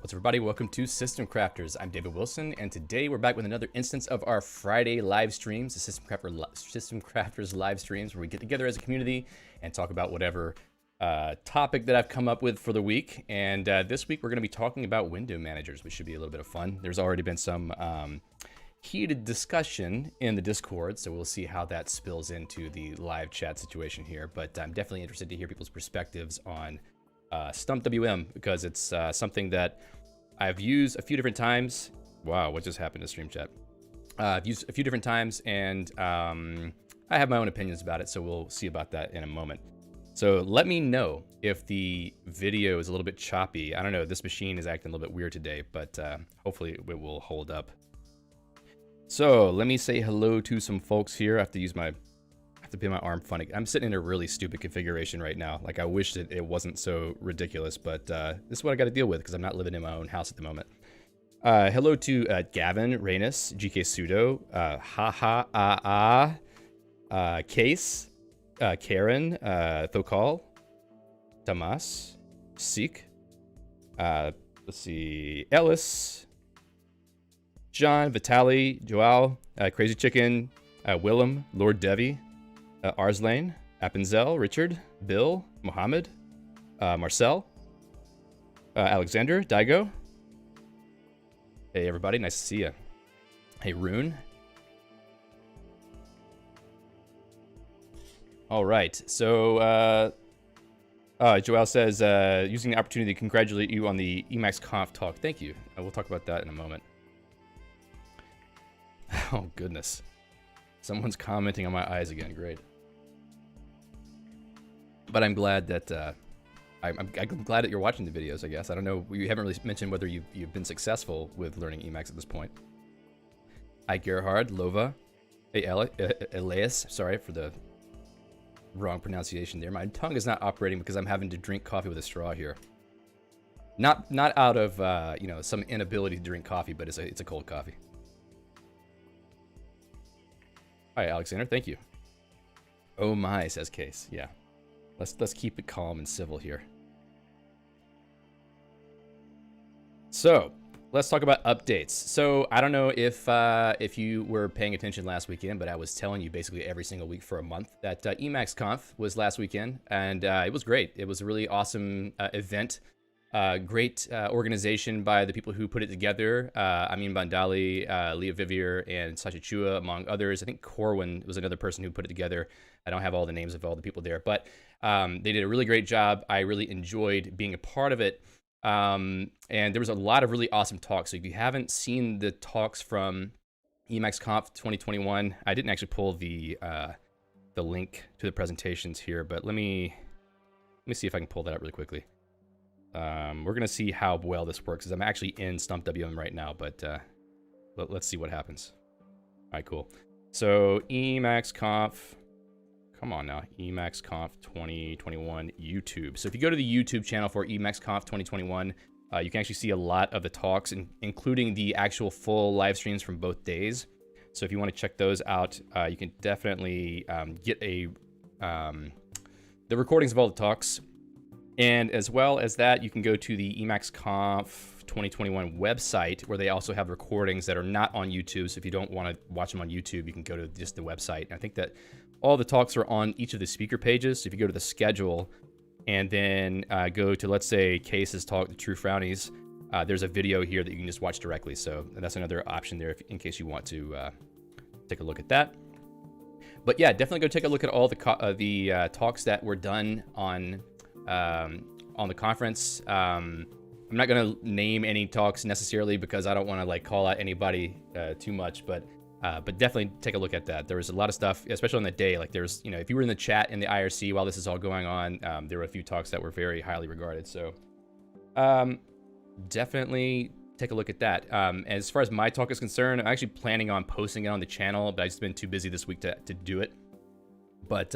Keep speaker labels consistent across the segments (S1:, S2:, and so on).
S1: What's up, everybody? Welcome to System Crafters. I'm David Wilson, and today we're back with another instance of our Friday live streams, the System Crafters live streams, where we get together as a community and talk about whatever topic that I've come up with for the week. And this week we're going to be talking about window managers, which should be a little bit of fun. There's already been some heated discussion in the Discord, so we'll see how that spills into the live chat situation here. But I'm definitely interested to hear people's perspectives on StumpWM, because it's something that I've used a few different times. Wow, what just happened to stream chat? I've used a few different times, and I have my own opinions about it, so we'll see about that in a moment. So let me know if the video is a little bit choppy. I don't know, this machine is acting a little bit weird today, but hopefully it will hold up. So let me say hello to some folks here. I have to use my to pin my arm funny. I'm sitting in a really stupid configuration right now. Like, I wish that it wasn't so ridiculous, but this is what I got to deal with because I'm not living in my own house at the moment. Hello to Gavin, Rainus, GK Sudo, Case, Karen, Thokal, Tomas, Seek, let's see, Ellis, John, Vitali, Joao, Crazy Chicken, Willem, Lord Devi, Arslane, Appenzel, Richard, Bill, Mohammed, Marcel, Alexander, Daigo. Hey everybody, nice to see you. Hey Rune. All right, so Joel says, using the opportunity to congratulate you on the Emacs Conf talk. Thank you. We'll talk about that in a moment. Oh goodness. Someone's commenting on my eyes again. Great. But I'm glad that I'm glad that you're watching the videos. I guess I don't know. We haven't really mentioned whether you've been successful with learning Emacs at this point. Hi Gerhard, Lova, hey Elias. Sorry for the wrong pronunciation there. My tongue is not operating because I'm having to drink coffee with a straw here. Not out of you know, some inability to drink coffee, but it's a cold coffee. Hi, Alexander. Thank you. Oh my, says Case. Yeah, let's keep it calm and civil here. So let's talk about updates. So I don't know if you were paying attention last weekend, but I was telling you basically every single week for a month that Emacs Conf was last weekend, and it was great. It was a really awesome event. Great organization by the people who put it together. Amin Bandali, Leah Vivier, and Sasha Chua, among others. I think Corwin was another person who put it together. I don't have all the names of all the people there, but they did a really great job. I really enjoyed being a part of it. And there was a lot of really awesome talks. So if you haven't seen the talks from Emacs Conf 2021, I didn't actually pull the link to the presentations here, but let me see if I can pull that up really quickly. We're gonna see how well this works, because I'm actually in StumpWM right now, but let's see what happens. All right, cool. So Emacs Conf, come on now, Emacs Conf 2021 YouTube. So if you go to the YouTube channel for Emacs Conf 2021, you can actually see a lot of the talks, including the actual full live streams from both days. So if you want to check those out, you can definitely get the recordings of all the talks. And as well as that, you can go to the Emacs Conf 2021 website, where they also have recordings that are not on YouTube. So if you don't want to watch them on YouTube, you can go to just the website. And I think that all the talks are on each of the speaker pages. So if you go to the schedule and then go to, let's say, Case's talk, The True Frownies, there's a video here that you can just watch directly. So that's another option there in case you want to take a look at that. But yeah, definitely go take a look at all the talks that were done on the conference. I'm not going to name any talks necessarily because I don't want to like call out anybody too much, but But definitely take a look at that. There was a lot of stuff, especially on the day. Like there's, you know, if you were in the chat in the IRC while this is all going on, there were a few talks that were very highly regarded. So definitely take a look at that. As far as my talk is concerned, I'm actually planning on posting it on the channel, but I've just been too busy this week to do it. But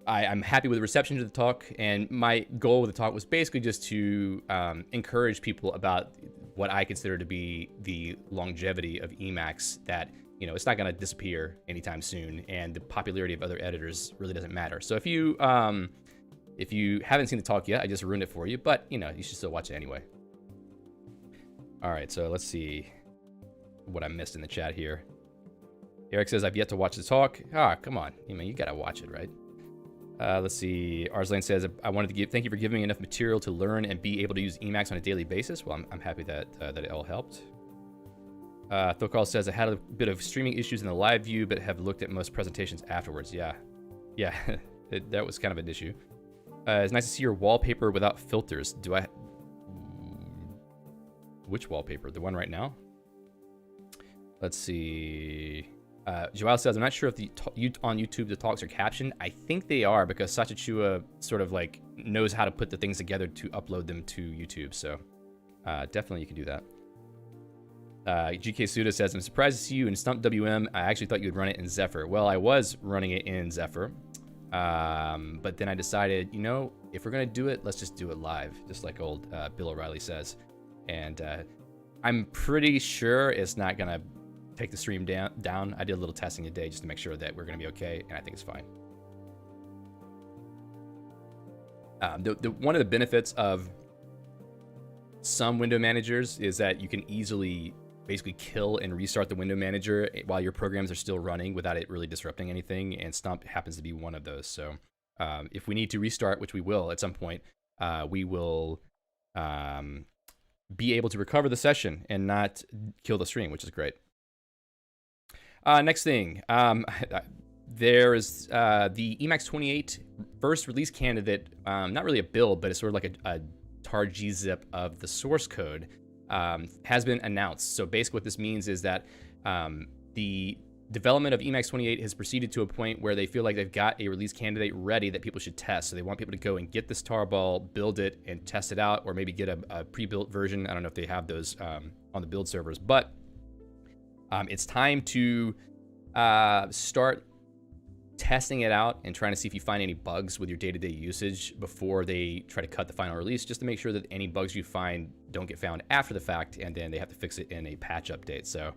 S1: I'm happy with the reception to the talk, and my goal with the talk was basically just to encourage people about what I consider to be the longevity of Emacs, that, you know, it's not going to disappear anytime soon, and the popularity of other editors really doesn't matter. So if you haven't seen the talk yet, I just ruined it for you, but, you know, you should still watch it anyway. All right, so let's see what I missed in the chat here. Eric says, I've yet to watch the talk. Ah, come on. I mean, you got to watch it, right? Let's see. Arslan says, thank you for giving me enough material to learn and be able to use Emacs on a daily basis. Well, I'm happy that it all helped. Thokal says, I had a bit of streaming issues in the live view, but have looked at most presentations afterwards. Yeah, that was kind of an issue. It's nice to see your wallpaper without filters. Which wallpaper? The one right now? Let's see. Joel says, I'm not sure if on YouTube the talks are captioned. I think they are, because Sachachua sort of like knows how to put the things together to upload them to YouTube. So definitely you can do that. GK Suda says, I'm surprised to see you in StumpWM. I actually thought you'd run it in Zephyr. Well, I was running it in Zephyr. But then I decided, you know, if we're going to do it, let's just do it live, just like old Bill O'Reilly says. And I'm pretty sure it's not going to take the stream down. I did a little testing today just to make sure that we're going to be okay, and I think it's fine. One of the benefits of some window managers is that you can easily basically kill and restart the window manager while your programs are still running without it really disrupting anything, and Stump happens to be one of those. So if we need to restart, which we will at some point, we will be able to recover the session and not kill the stream, which is great. Next thing, there is the Emacs 28 first release candidate, not really a build, but it's sort of like a tar gzip of the source code, has been announced. So basically what this means is that the development of Emacs 28 has proceeded to a point where they feel like they've got a release candidate ready that people should test. So they want people to go and get this tarball, build it, and test it out, or maybe get a pre-built version. I don't know if they have those on the build servers, but it's time to start testing it out and trying to see if you find any bugs with your day-to-day usage before they try to cut the final release, just to make sure that any bugs you find don't get found after the fact, and then they have to fix it in a patch update. So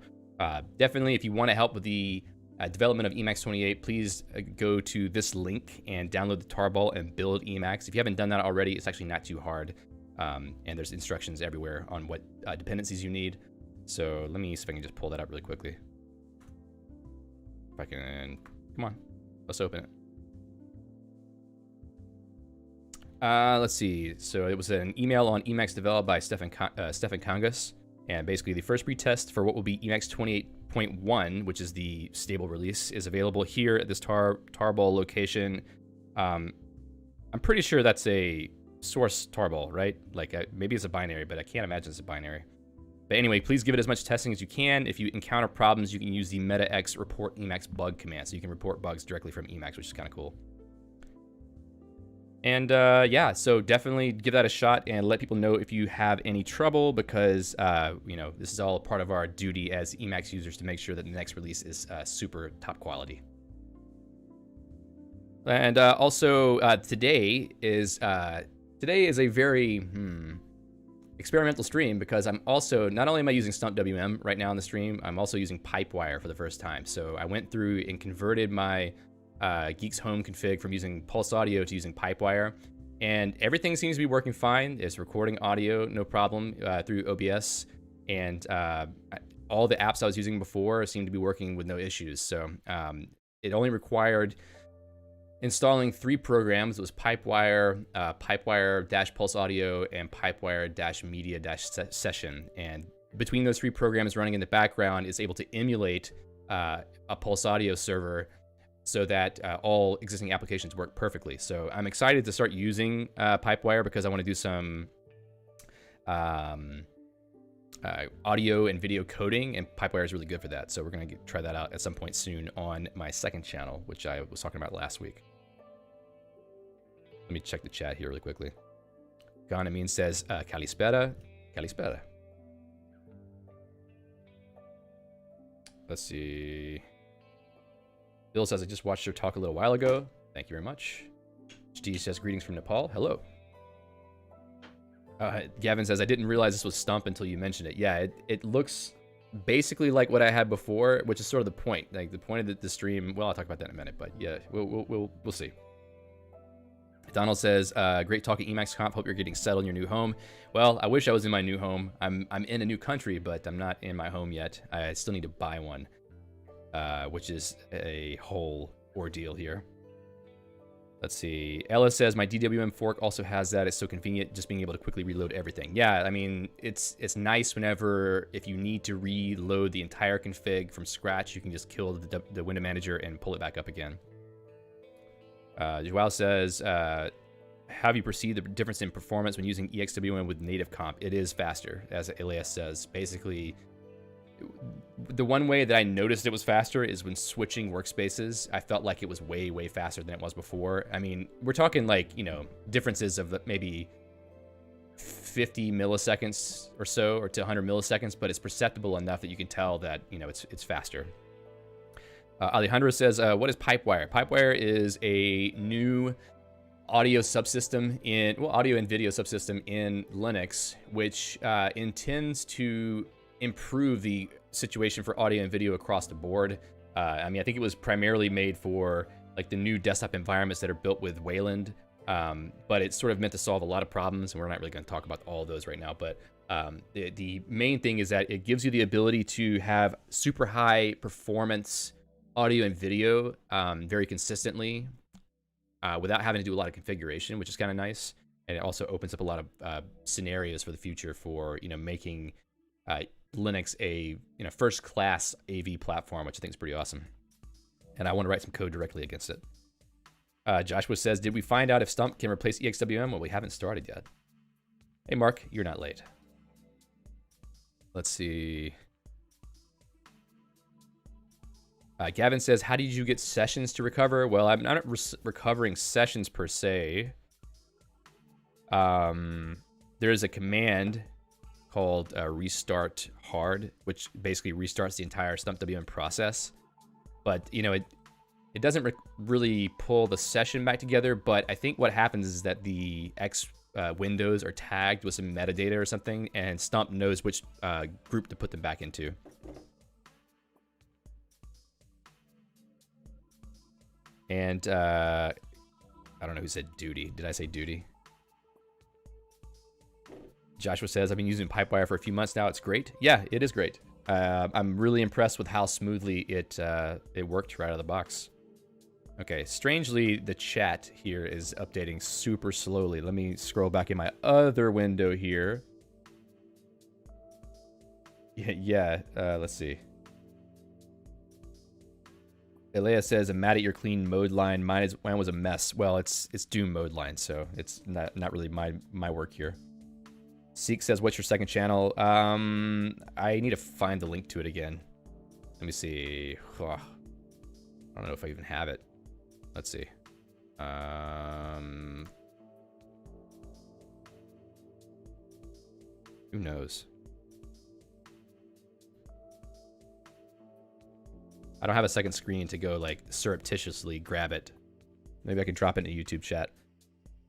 S1: definitely, if you want to help with the development of Emacs 28, please go to this link and download the tarball and build Emacs. If you haven't done that already, it's actually not too hard, and there's instructions everywhere on what dependencies you need. So let me see if I can just pull that up really quickly. If I can, come on, let's open it. Let's see. So it was an email on Emacs developed by Stefan Kangas, and basically the first pretest for what will be Emacs 28.1, which is the stable release, is available here at this tarball location. I'm pretty sure that's a source tarball, right? Like maybe it's a binary, but I can't imagine it's a binary. But anyway, please give it as much testing as you can. If you encounter problems, you can use the metax report Emacs bug command. So you can report bugs directly from Emacs, which is kind of cool. And yeah, so definitely give that a shot and let people know if you have any trouble, because you know, this is all part of our duty as Emacs users to make sure that the next release is super top quality. And also today is a very experimental stream, because I'm also, not only am I using StumpWM right now on the stream, I'm also using Pipewire for the first time. So I went through and converted my Geeks Home config from using Pulse Audio to using Pipewire, and everything seems to be working fine. It's recording audio, no problem, through OBS, and all the apps I was using before seem to be working with no issues. So it only required installing 3 programs. It was Pipewire, Pipewire-Pulse Audio, and Pipewire-Media-Session. And between those 3 programs running in the background, it's able to emulate a Pulse Audio server so that all existing applications work perfectly. So I'm excited to start using Pipewire, because I want to do some audio and video coding, and Pipewire is really good for that. So we're going to try that out at some point soon on my second channel, which I was talking about last week. Let me check the chat here really quickly. Ganamin says, Kalispera. Kalispera. Let's see. Bill says, I just watched your talk a little while ago. Thank you very much. HD says, greetings from Nepal. Hello. Gavin says, I didn't realize this was Stump until you mentioned it. Yeah, it looks basically like what I had before, which is sort of the point. Like the point of the stream. Well, I'll talk about that in a minute, but yeah, we'll see. Donald says, great talk at Emacs Conf. Hope you're getting settled in your new home. Well, I wish I was in my new home. I'm in a new country, but I'm not in my home yet. I still need to buy one, which is a whole ordeal here. Let's see. Ella says, my DWM fork also has that. It's so convenient just being able to quickly reload everything. Yeah, I mean, it's nice whenever, if you need to reload the entire config from scratch, you can just kill the window manager and pull it back up again. Joao says, have you perceived the difference in performance when using Exwm with native comp? It is faster, as Elias says. Basically, the one way that I noticed it was faster is when switching workspaces. I felt like it was way, way faster than it was before. I mean, we're talking like, you know, differences of maybe 50 milliseconds or so, or to 100 milliseconds, but it's perceptible enough that you can tell that, you know, it's faster. Alejandro says, what is Pipewire? Pipewire is a new audio subsystem audio and video subsystem in Linux, which intends to improve the situation for audio and video across the board. I mean, I think it was primarily made for like the new desktop environments that are built with Wayland, but it's sort of meant to solve a lot of problems, and we're not really going to talk about all of those right now. But the main thing is that it gives you the ability to have super high performance audio and video very consistently without having to do a lot of configuration, which is kind of nice. And it also opens up a lot of scenarios for the future for, you know, making Linux a, you know, first-class AV platform, which I think is pretty awesome. And I want to write some code directly against it. Joshua says, did we find out if Stump can replace Exwm? Well, we haven't started yet. Hey, Mark, you're not late. Let's see. Gavin says, how did you get sessions to recover? Well, I'm not recovering sessions per se. There is a command called restart hard, which basically restarts the entire StumpWM process. But, you know, it doesn't really pull the session back together, but I think what happens is that the X windows are tagged with some metadata or something, and Stump knows which group to put them back into. And I don't know who said duty. Did I say duty? Joshua says, I've been using Pipewire for a few months now. It's great. Yeah, it is great. I'm really impressed with how smoothly it worked right out of the box. Okay, strangely, the chat here is updating super slowly. Let me scroll back in my other window here. Yeah, let's see. Elea says, I'm mad at your clean mode line. Mine was a mess. Well, it's Doom mode line, so it's not really my work here. Seek says, what's your second channel? I need to find the link to it again. Let me see. Oh, I don't know if I even have it. Let's see. Who knows? I don't have a second screen to go like surreptitiously grab it. Maybe I could drop it in the YouTube chat.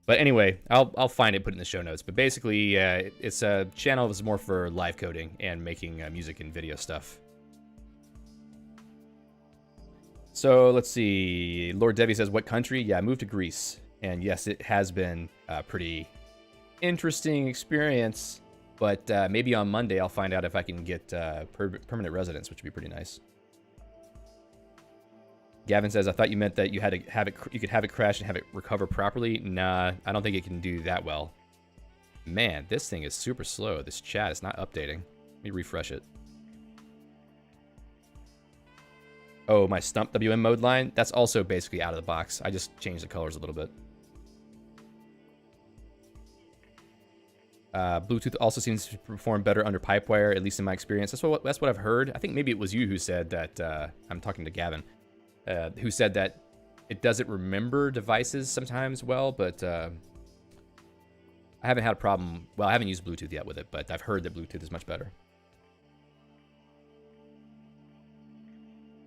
S1: But anyway, I'll find it, put it in the show notes. But basically, it's a channel that's more for live coding and making music and video stuff. So let's see. Lord Debbie says, what country? Yeah, I moved to Greece. And yes, it has been a pretty interesting experience. But maybe on Monday, I'll find out if I can get permanent residence, which would be pretty nice. Gavin says, I thought you meant that you had to have it, you could have it crash and have it recover properly. Nah, I don't think it can do that well. Man, this thing is super slow. This chat is not updating. Let me refresh it. Oh, my StumpWM mode line? That's also basically out of the box. I just changed the colors a little bit. Bluetooth also seems to perform better under Pipewire, at least in my experience. That's what I've heard. I think maybe it was you who said that. I'm talking to Gavin, who said that it doesn't remember devices sometimes well, but I haven't had a problem. Well, I haven't used Bluetooth yet with it, but I've heard that Bluetooth is much better.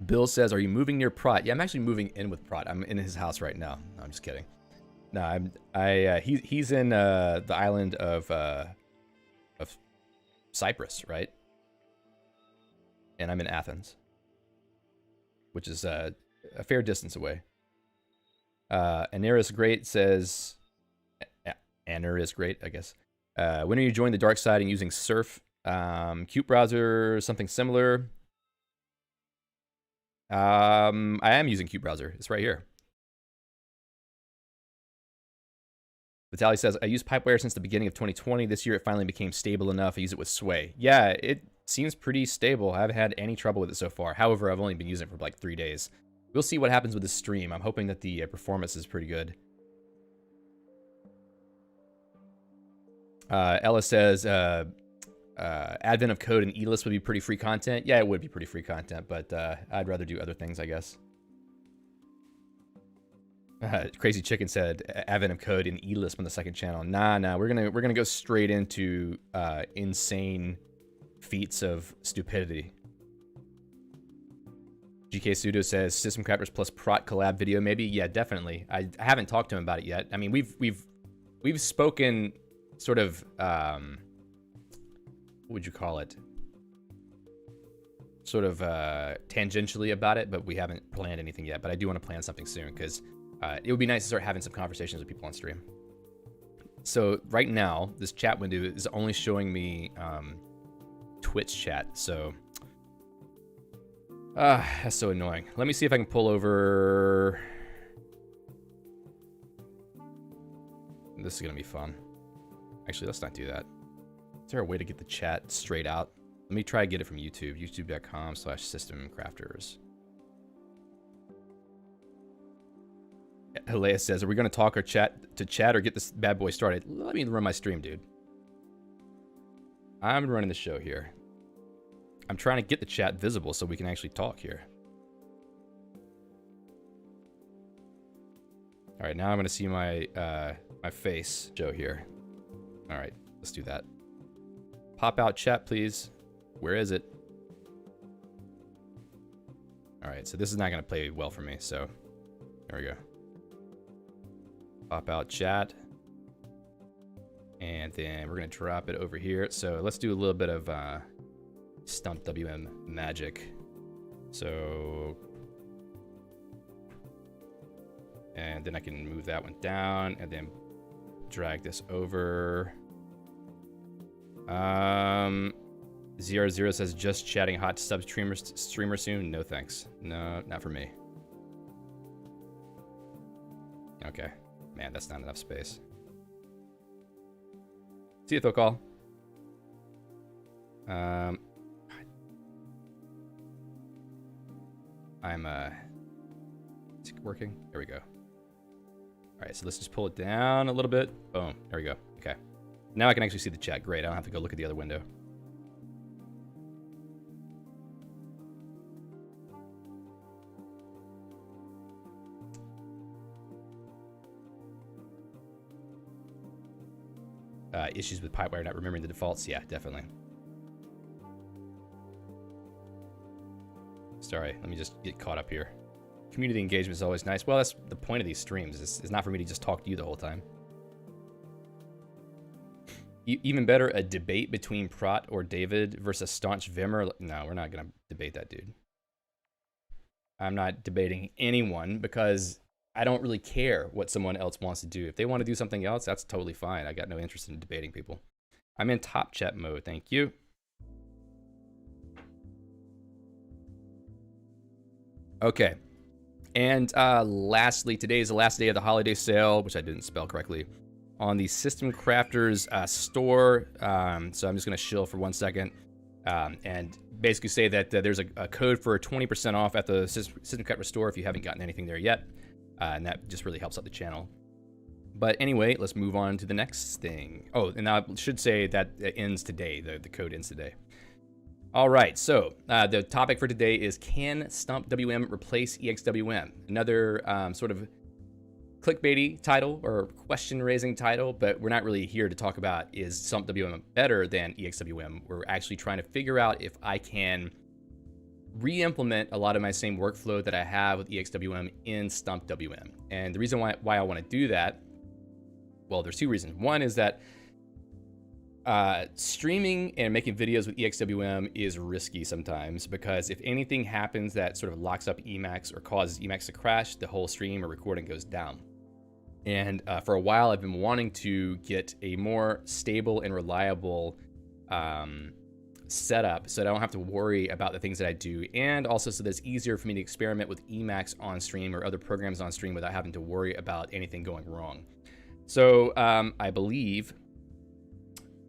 S1: Bill says, "Are you moving near Prot?" Yeah, I'm actually moving in with Prot. I'm in his house right now. No, I'm just kidding. No, he's in the island of Cyprus, right? And I'm in Athens, which is a fair distance away. Aneris Great says, Aneris Great, I guess. When are you joining the dark side and using Surf? Qt browser, something similar. I am using Qt browser. It's right here. Vitaly says, I used Pipewire since the beginning of 2020. This year it finally became stable enough. I use it with Sway. Yeah, it seems pretty stable. I haven't had any trouble with it so far. However, I've only been using it for like 3 days. We'll see what happens with the stream. I'm hoping that the performance is pretty good. Ella says, advent of code and E-list would be pretty free content. Yeah, it would be pretty free content, but I'd rather do other things, I guess. Crazy Chicken said, advent of code and E-list on the second channel. Nah, we're gonna go straight into insane feats of stupidity. GK Sudo says, System Crafters plus Prot collab video, maybe? Yeah, definitely. I haven't talked to him about it yet. I mean, we've spoken sort of, what would you call it? Sort of tangentially about it, but we haven't planned anything yet. But I do want to plan something soon, because it would be nice to start having some conversations with people on stream. So right now, this chat window is only showing me Twitch chat, so that's so annoying. Let me see if I can pull over. This is gonna be fun. Actually, let's not do that. Is there a way to get the chat straight out? Let me try to get it from YouTube, youtube.com/systemcrafters. Helea says, are we gonna talk or chat or get this bad boy started? Let me run my stream, dude. I'm running the show here. I'm trying to get the chat visible so we can actually talk here. All right, now I'm gonna see my my face show here. All right, let's do that. Pop out chat, please. Where is it? All right, so this is not gonna play well for me, so there we go. Pop out chat. And then we're gonna drop it over here. So let's do a little bit of StumpWM magic. So, and then I can move that one down and then drag this over. 00 says, just chatting hot sub streamer soon. No thanks. No, not for me. Okay. Man, that's not enough space. See you, Thokal. Is it working? There we go. All right, so let's just pull it down a little bit. Boom. There we go. Okay. Now I can actually see the chat. Great. I don't have to go look at the other window. Issues with Pipewire not remembering the defaults? Yeah, definitely. Sorry, let me just get caught up here. Community engagement is always nice. Well, that's the point of these streams. It's not for me to just talk to you the whole time. Even better, a debate between Prot or David versus staunch Vimmer. No, we're not going to debate that dude. I'm not debating anyone because I don't really care what someone else wants to do. If they want to do something else, that's totally fine. I got no interest in debating people. I'm in top chat mode. Thank you. Okay. And lastly, today is the last day of the holiday sale, which I didn't spell correctly, on the System Crafters store. So I'm just going to shill for 1 second and basically say that there's a code for 20% off at the System Crafters store if you haven't gotten anything there yet. And that just really helps out the channel. But anyway, let's move on to the next thing. Oh, and I should say that it ends today. The code ends today. All right, so the topic for today is, can StumpWM replace Exwm? Another sort of clickbaity title or question-raising title, but we're not really here to talk about is StumpWM better than Exwm. We're actually trying to figure out if I can re-implement a lot of my same workflow that I have with Exwm in StumpWM. And the reason why I want to do that, well, there's two reasons. One is that streaming and making videos with Exwm is risky sometimes, because if anything happens that sort of locks up Emacs or causes Emacs to crash, the whole stream or recording goes down. And for a while, I've been wanting to get a more stable and reliable setup so that I don't have to worry about the things that I do, and also so that it's easier for me to experiment with Emacs on stream or other programs on stream without having to worry about anything going wrong. So I believe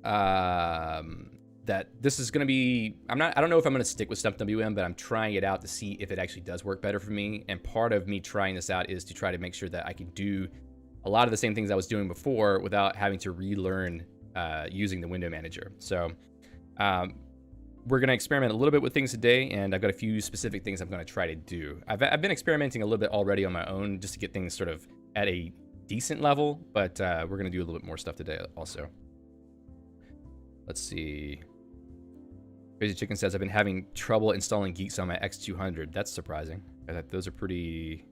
S1: that this is going to be, I don't know if I'm going to stick with StumpWM, but I'm trying it out to see if it actually does work better for me. And part of me trying this out is to try to make sure that I can do a lot of the same things I was doing before without having to relearn using the window manager. So we're going to experiment a little bit with things today, and I've got a few specific things I'm going to try to do. I've been experimenting a little bit already on my own just to get things sort of at a decent level, but we're going to do a little bit more stuff today also. Let's see. Crazy Chicken says, I've been having trouble installing Geeks on my X200. That's surprising. I thought those are pretty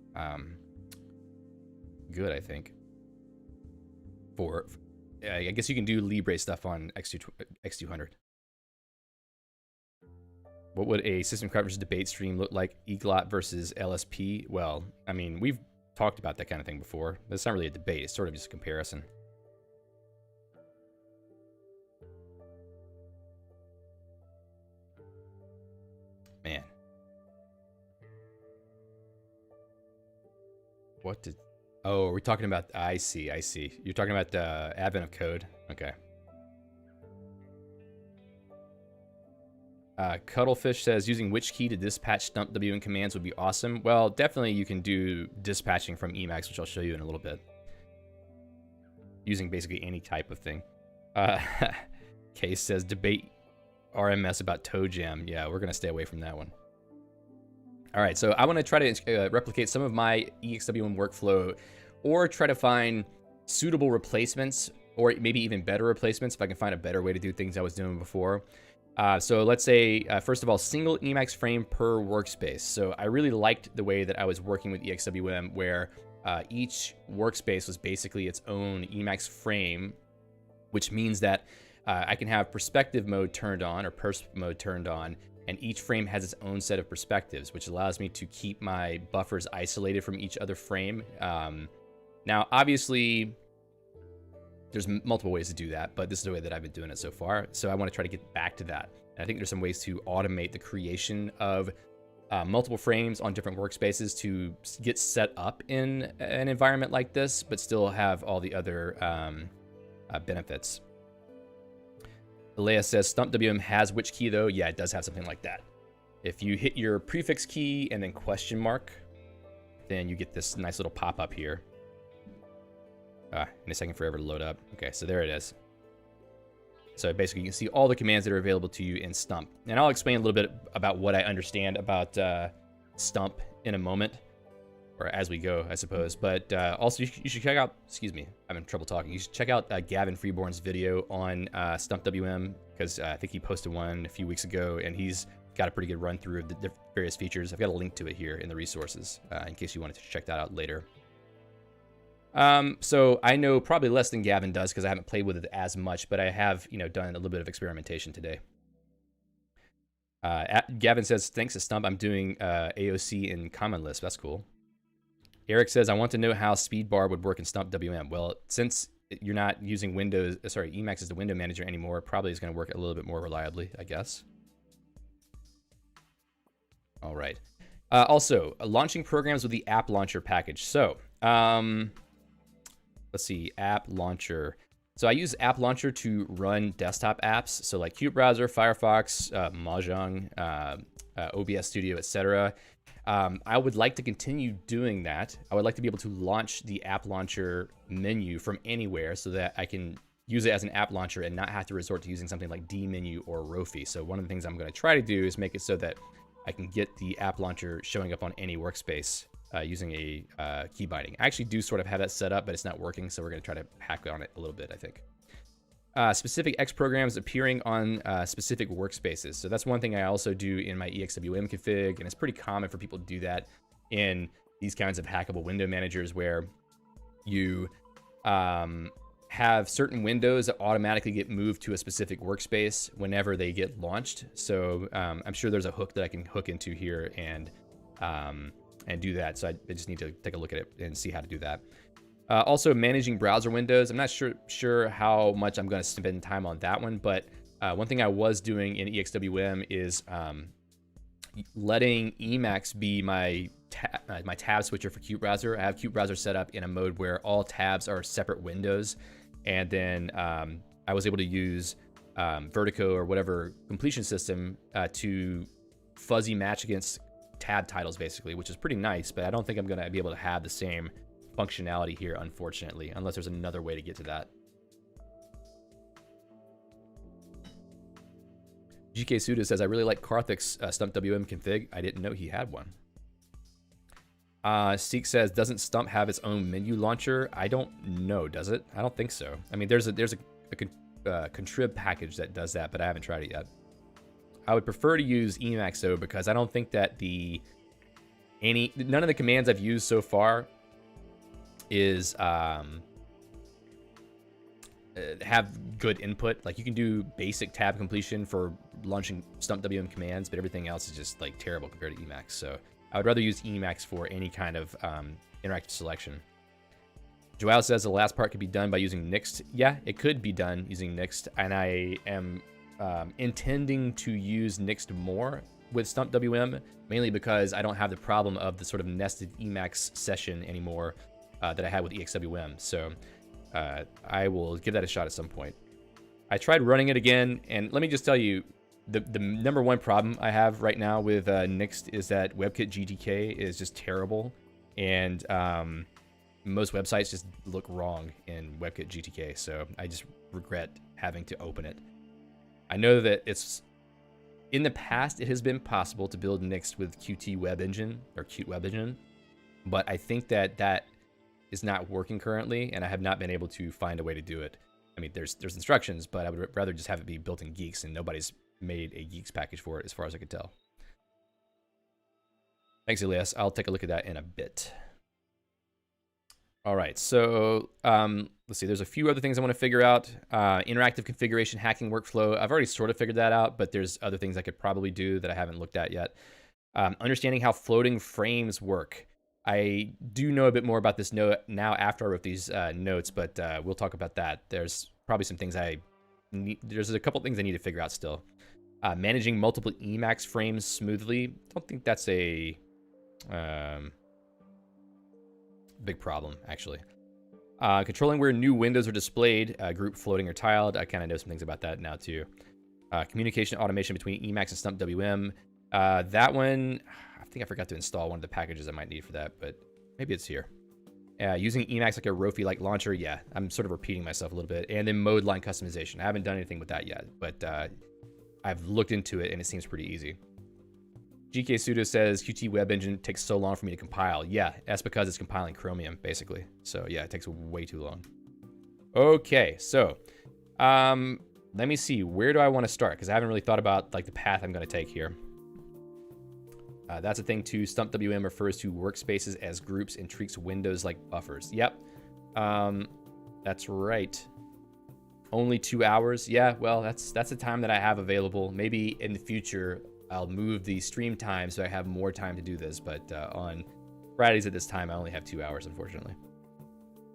S1: good, I think. I guess you can do Libre stuff on X200. What would a system crowd versus debate stream look like? EGLOT versus LSP? Well, I mean, we've talked about that kind of thing before. It's not really a debate. It's sort of just a comparison. Man. What did... Oh, we're talking about... I see. You're talking about the advent of code. Okay. Cuttlefish says, using which key to dispatch StumpWM commands would be awesome. Well, definitely you can do dispatching from Emacs, which I'll show you in a little bit. Using basically any type of thing. Case says, debate RMS about toe jam. Yeah, we're going to stay away from that one. All right, so I want to try to replicate some of my Exwm workflow, or try to find suitable replacements, or maybe even better replacements if I can find a better way to do things I was doing before. So let's say, first of all, single Emacs frame per workspace. So I really liked the way that I was working with Exwm, where each workspace was basically its own Emacs frame, which means that I can have perspective mode turned on, or persp mode turned on, and each frame has its own set of perspectives, which allows me to keep my buffers isolated from each other frame. Now, obviously, there's multiple ways to do that, but this is the way that I've been doing it so far. So I want to try to get back to that. And I think there's some ways to automate the creation of multiple frames on different workspaces to get set up in an environment like this, but still have all the other benefits. Leia says, StumpWM has which key though? Yeah, it does have something like that. If you hit your prefix key and then question mark, then you get this nice little pop-up here. In a second forever to load up. Okay, so there it is. So basically you can see all the commands that are available to you in Stump. And I'll explain a little bit about what I understand about Stump in a moment, or as we go, I suppose. But also you should check out, excuse me, I'm having trouble talking. You should check out Gavin Freeborn's video on StumpWM, because I think he posted one a few weeks ago, and he's got a pretty good run through of the various features. I've got a link to it here in the resources in case you wanted to check that out later. So I know probably less than Gavin does because I haven't played with it as much, but I have, done a little bit of experimentation today. Gavin says, thanks to Stump, I'm doing AOC in Common Lisp. That's cool. Eric says, I want to know how speedbar would work in StumpWM. Well, since you're not using Windows, sorry, Emacs is the window manager anymore, probably is going to work a little bit more reliably, I guess. All right. Also, launching programs with the app launcher package. So, let's see, app launcher. So I use app launcher to run desktop apps. So like Qt Browser, Firefox, Mahjong, OBS Studio, etc. I would like to continue doing that. I would like to be able to launch the app launcher menu from anywhere so that I can use it as an app launcher and not have to resort to using something like dmenu or Rofi. So one of the things I'm going to try to do is make it so that I can get the app launcher showing up on any workspace using a key binding. I actually do sort of have that set up, but it's not working, so we're going to try to hack on it a little bit, I think. Specific X programs appearing on specific workspaces. So that's one thing I also do in my Exwm config, and it's pretty common for people to do that in these kinds of hackable window managers where you have certain windows that automatically get moved to a specific workspace whenever they get launched. So I'm sure there's a hook that I can hook into here and do that. So I just need to take a look at it and see how to do that. Also managing browser windows. I'm not sure how much I'm going to spend time on that one, but one thing I was doing in Exwm is letting Emacs be my tab switcher for Qt Browser. I have Qt Browser set up in a mode where all tabs are separate windows, and then I was able to use Vertigo or whatever completion system to fuzzy match against tab titles, basically, which is pretty nice, but I don't think I'm going to be able to have the same functionality here, unfortunately, unless there's another way to get to that. GK Suda says, I really like Karthik's StumpWM config. I didn't know he had one. Seek says, doesn't Stump have its own menu launcher? I don't know, does it? I don't think so. I mean, there's a contrib package that does that, but I haven't tried it yet. I would prefer to use Emacs though, because I don't think that none of the commands I've used so far is have good input. Like you can do basic tab completion for launching StumpWM commands, but everything else is just like terrible compared to Emacs. So I would rather use Emacs for any kind of interactive selection. Joao says the last part could be done by using Nixt. Yeah, it could be done using Nixt, and I am intending to use Nixt more with StumpWM, mainly because I don't have the problem of the sort of nested Emacs session anymore that I had with Exwm. So I will give that a shot at some point. I tried running it again, and let me just tell you, the number one problem I have right now with Nixt is that WebKit GTK is just terrible, and most websites just look wrong in WebKit GTK, so I just regret having to open it. I know that in the past, it has been possible to build Nixt with Qt Web Engine, or Qt Web Engine, but I think that is not working currently, and I have not been able to find a way to do it. I mean, there's instructions, but I would rather just have it be built in Geeks, and nobody's made a Geeks package for it as far as I could tell. Thanks, Elias. I'll take a look at that in a bit. All right, so let's see. There's a few other things I want to figure out. Interactive configuration hacking workflow. I've already sort of figured that out, but there's other things I could probably do that I haven't looked at yet. Understanding how floating frames work. I do know a bit more about this now after I wrote these notes, but we'll talk about that. There's probably some things there's a couple things I need to figure out still. Managing multiple Emacs frames smoothly. Don't think that's a big problem, actually. Controlling where new windows are displayed, group floating or tiled. I kind of know some things about that now too. Communication automation between Emacs and StumpWM. That one, I think I forgot to install one of the packages I might need for that, but maybe it's here. Using Emacs like a Rofi-like launcher, yeah, I'm sort of repeating myself a little bit. And then mode line customization. I haven't done anything with that yet, but I've looked into it and it seems pretty easy. GK Sudo says Qt Web Engine takes so long for me to compile. Yeah, that's because it's compiling Chromium, basically. So yeah, it takes way too long. Okay, so let me see. Where do I want to start? Because I haven't really thought about like the path I'm going to take here. That's a thing too. StumpWM refers to workspaces as groups and treats windows like buffers. Yep, that's right. Only 2 hours. Yeah, well, that's the time that I have available. Maybe in the future I'll move the stream time so I have more time to do this. But on Fridays at this time, I only have 2 hours, unfortunately.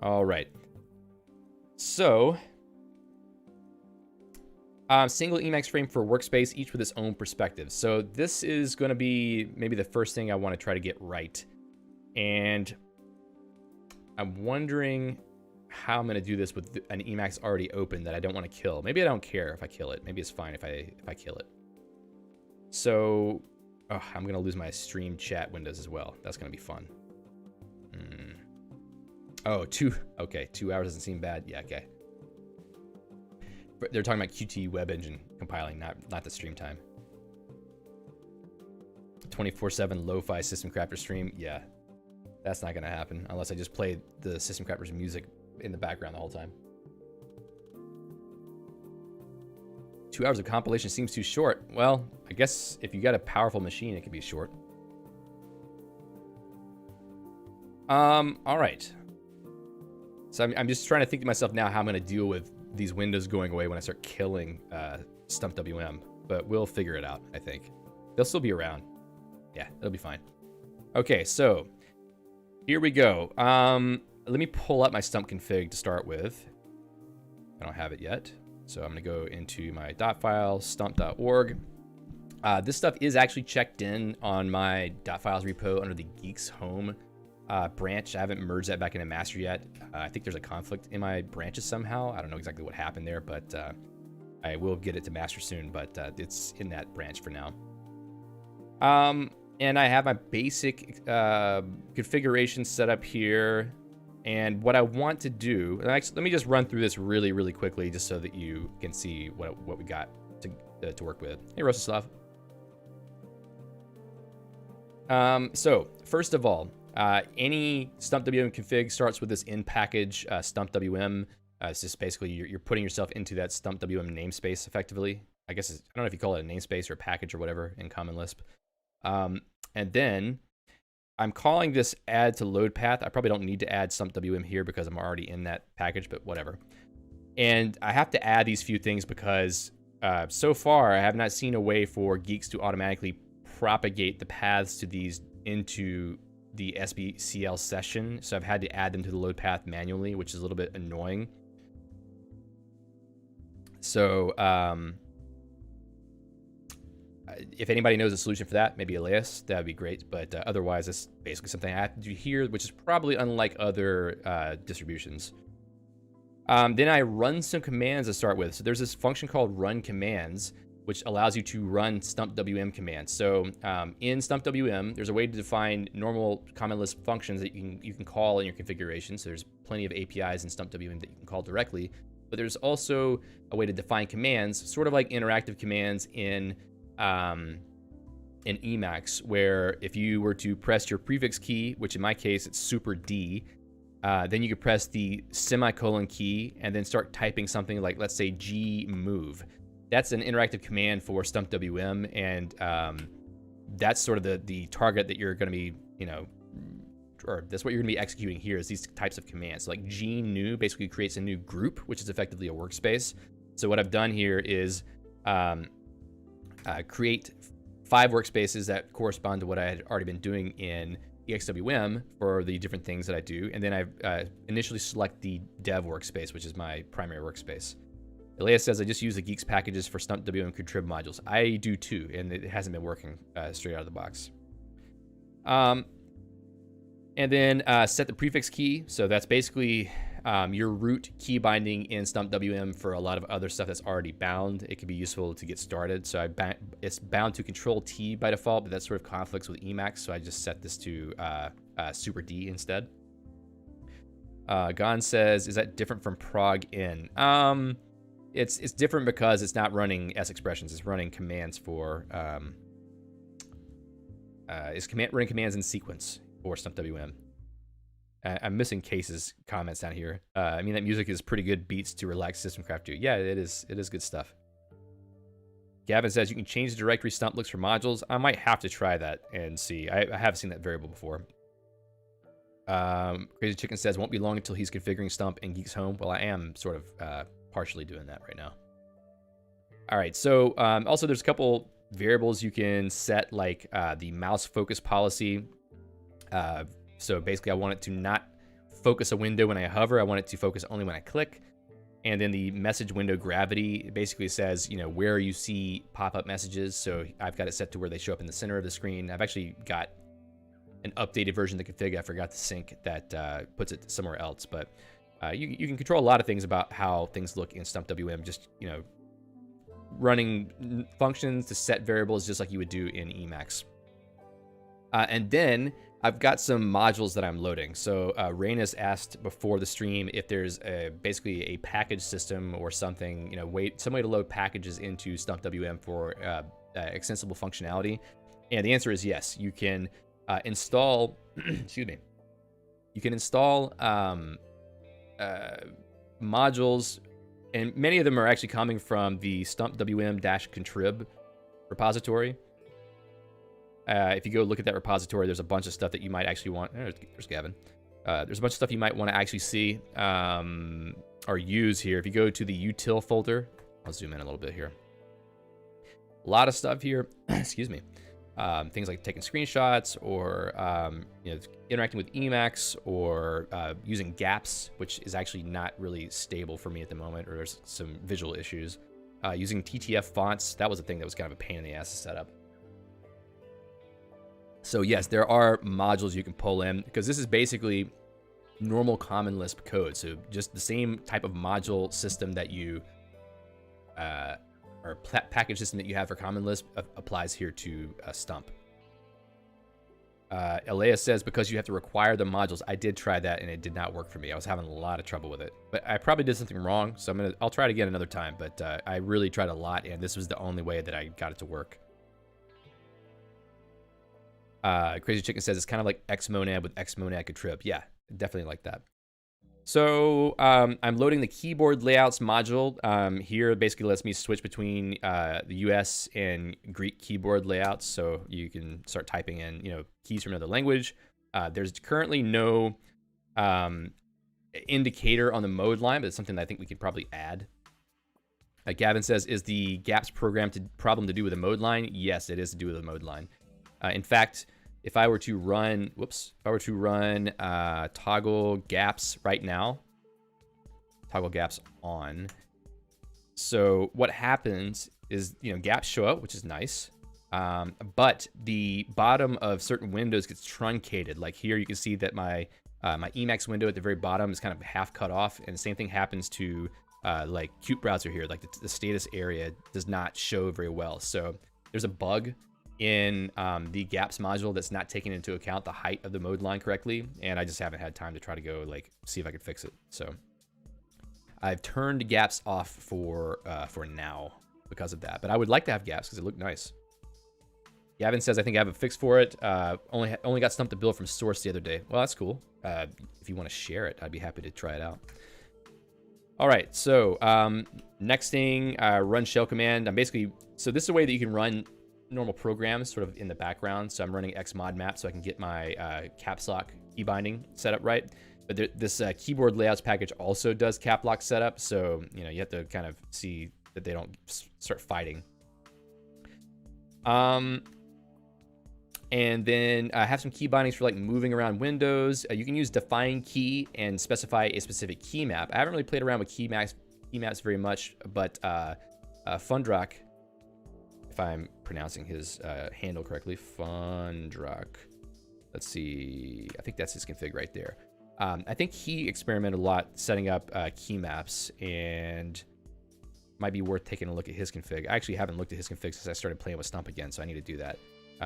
S1: All right. So single Emacs frame for workspace, each with its own perspective. So this is going to be maybe the first thing I want to try to get right. And I'm wondering how I'm going to do this with an Emacs already open that I don't want to kill. Maybe I don't care if I kill it. Maybe it's fine if I kill it. So, Oh, I'm going to lose my stream chat windows as well. That's going to be fun. Oh, okay, 2 hours doesn't seem bad. Yeah, okay. But they're talking about Qt web engine compiling, not the stream time. 24/7 lo-fi System Crafter stream. Yeah, that's not going to happen unless I just play the System Crafter's music in the background the whole time. 2 hours of compilation seems too short. Well, I guess if you got a powerful machine, it could be short. All right. So I'm just trying to think to myself now how I'm going to deal with these windows going away when I start killing StumpWM. But we'll figure it out, I think. They'll still be around. Yeah, it'll be fine. Okay, so here we go. Let me pull up my Stump config to start with. I don't have it yet. So I'm going to go into my dot file, stump.org. This stuff is actually checked in on my dot files repo under the Geeks Home branch. I haven't merged that back into master yet. I think there's a conflict in my branches somehow. I don't know exactly what happened there, but I will get it to master soon, but it's in that branch for now. And I have my basic configuration set up here. And what I want to do, and actually, let me just run through this really, really quickly just so that you can see what we got to work with. Hey, Rostislav. So, first of all, any StumpWM config starts with this in-package StumpWM. It's just basically you're putting yourself into that StumpWM namespace effectively. I guess I don't know if you call it a namespace or a package or whatever in Common Lisp. And then I'm calling this add to load path. I probably don't need to add StumpWM here because I'm already in that package, but whatever. And I have to add these few things because so far I have not seen a way for Geeks to automatically propagate the paths to these into the SBCL session. So I've had to add them to the load path manually, which is a little bit annoying. So if anybody knows a solution for that, maybe Elias, that would be great. But otherwise, it's basically something I have to do here, which is probably unlike other distributions. Then I run some commands to start with. So there's this function called run commands, which allows you to run StumpWM commands. So in StumpWM, there's a way to define normal Common Lisp functions that you can call in your configuration. So there's plenty of APIs in StumpWM that you can call directly. But there's also a way to define commands, sort of like interactive commands in Emacs, where if you were to press your prefix key, which in my case it's super D, then you could press the semicolon key and then start typing something like, let's say, gmove. That's an interactive command for StumpWM, and that's sort of the target that you're going to be, or that's what you're going to be executing here is these types of commands. So like gnew basically creates a new group, which is effectively a workspace. So what I've done here is create 5 workspaces that correspond to what I had already been doing in Exwm for the different things that I do. And then I initially select the dev workspace, which is my primary workspace. Elias says, I just use the Geeks packages for StumpWM contrib modules. I do too, and it hasn't been working straight out of the box. And then set the prefix key. So that's basically your root key binding in StumpWM for a lot of other stuff that's already bound. It can be useful to get started. So it's bound to Control T by default, but that sort of conflicts with Emacs. So I just set this to super D instead. Gon says, is that different from prog in? It's different because it's not running S expressions. It's running commands for running commands in sequence for StumpWM. I'm missing Case's comments down here. I mean, that music is pretty good beats to relax System Crafter. Yeah, it is good stuff. Gavin says you can change the directory stump looks for modules. I might have to try that and see. I have seen that variable before. Crazy Chicken says won't be long until he's configuring Stump in Geeks Home. Well, I am sort of partially doing that right now. All right, so also there's a couple variables you can set, like the mouse focus policy. So basically I want it to not focus a window when I hover. I want it to focus only when I click. And then the message window gravity basically says, where you see pop-up messages. So I've got it set to where they show up in the center of the screen. I've actually got an updated version of the config I forgot to sync that puts it somewhere else. But you can control a lot of things about how things look in StumpWM. Just, running functions to set variables just like you would do in Emacs. And then I've got some modules that I'm loading. So Rainus asked before the stream if there's basically a package system or something, you know, some way to load packages into StumpWM for extensible functionality. And the answer is yes. You can install, excuse me, you can install modules, and many of them are actually coming from the StumpWM-contrib repository. If you go look at that repository, there's a bunch of stuff that you might actually want. There's Gavin. There's a bunch of stuff you might want to actually see or use here. If you go to the util folder, I'll zoom in a little bit here. A lot of stuff here. Excuse me. Things like taking screenshots or you know, interacting with Emacs or using gaps, which is actually not really stable for me at the moment, or there's some visual issues. Using TTF fonts, that was a thing that was kind of a pain in the ass to set up. So yes, there are modules you can pull in, because this is basically normal common Lisp code. So just the same type of module system that you, or package system that you have for common Lisp applies here to Stump. Elias says, because you have to require the modules. I did try that and it did not work for me. I was having a lot of trouble with it, but I probably did something wrong. So I'll try it again another time, but I really tried a lot and this was the only way that I got it to work. Crazy Chicken says it's kind of like Xmonad with Xmonad contrib. Yeah, definitely like that. So I'm loading the keyboard layouts module. Here basically lets me switch between the US and Greek keyboard layouts, so you can start typing in, you know, keys from another language. There's currently no indicator on the mode line, but it's something that I think we could probably add. Gavin says, is the gaps problem to do with the mode line? Yes, it is to do with the mode line. In fact, if I were to run, toggle gaps right now, toggle gaps on. So what happens is, you know, gaps show up, which is nice. But the bottom of certain windows gets truncated. Like here, you can see that my Emacs window at the very bottom is kind of half cut off. And the same thing happens to like Qt browser here. Like the status area does not show very well. So there's a bug in the gaps module that's not taking into account the height of the mode line correctly, and I just haven't had time to try to go like see if I could fix it. So I've turned gaps off for now because of that, but I would like to have gaps because it looked nice. Gavin says, I think I have a fix for it. Only got Stump to build from source the other day. Well, that's cool. If you want to share it, I'd be happy to try it out. All right, so next thing, run shell command. I'm basically, so this is a way that you can run normal programs sort of in the background. So I'm running xmodmap so I can get my caps lock key binding set up right. But this keyboard layouts package also does cap lock setup. So, you know, you have to kind of see that they don't start fighting. And then I have some key bindings for like moving around windows. You can use define key and specify a specific key map. I haven't really played around with key maps very much, but Fundrak, if I'm pronouncing his handle correctly, Fundrak. Let's see, I think that's his config right there. I think he experimented a lot setting up key maps, and might be worth taking a look at his config. I actually haven't looked at his config since I started playing with Stump again, so I need to do that.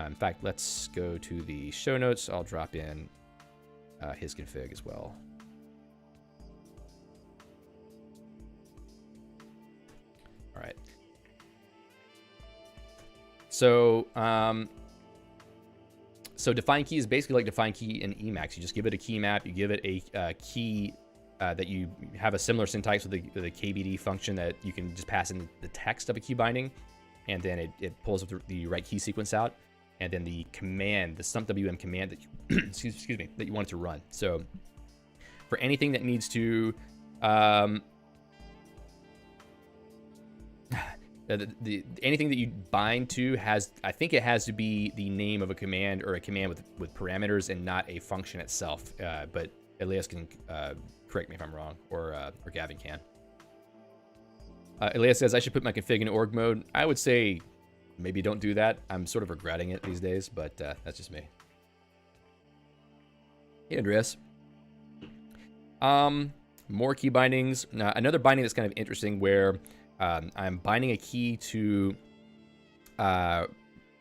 S1: In fact, let's go to the show notes. I'll drop in his config as well. All right. So, so define key is basically like define key in Emacs. You just give it a key map. You give it a key that you have a similar syntax with the KBD function that you can just pass in the text of a key binding, and then it pulls up the right key sequence out, and then the command, the StumpWM command that you excuse me, that you want it to run. So for anything that needs to anything that you bind to has, I think it has to be the name of a command or a command with parameters and not a function itself. But Elias can correct me if I'm wrong, or Gavin can. Elias says I should put my config in org mode. I would say maybe don't do that. I'm sort of regretting it these days, but that's just me. Hey, Andreas. More key bindings. Another binding that's kind of interesting where I'm binding a key to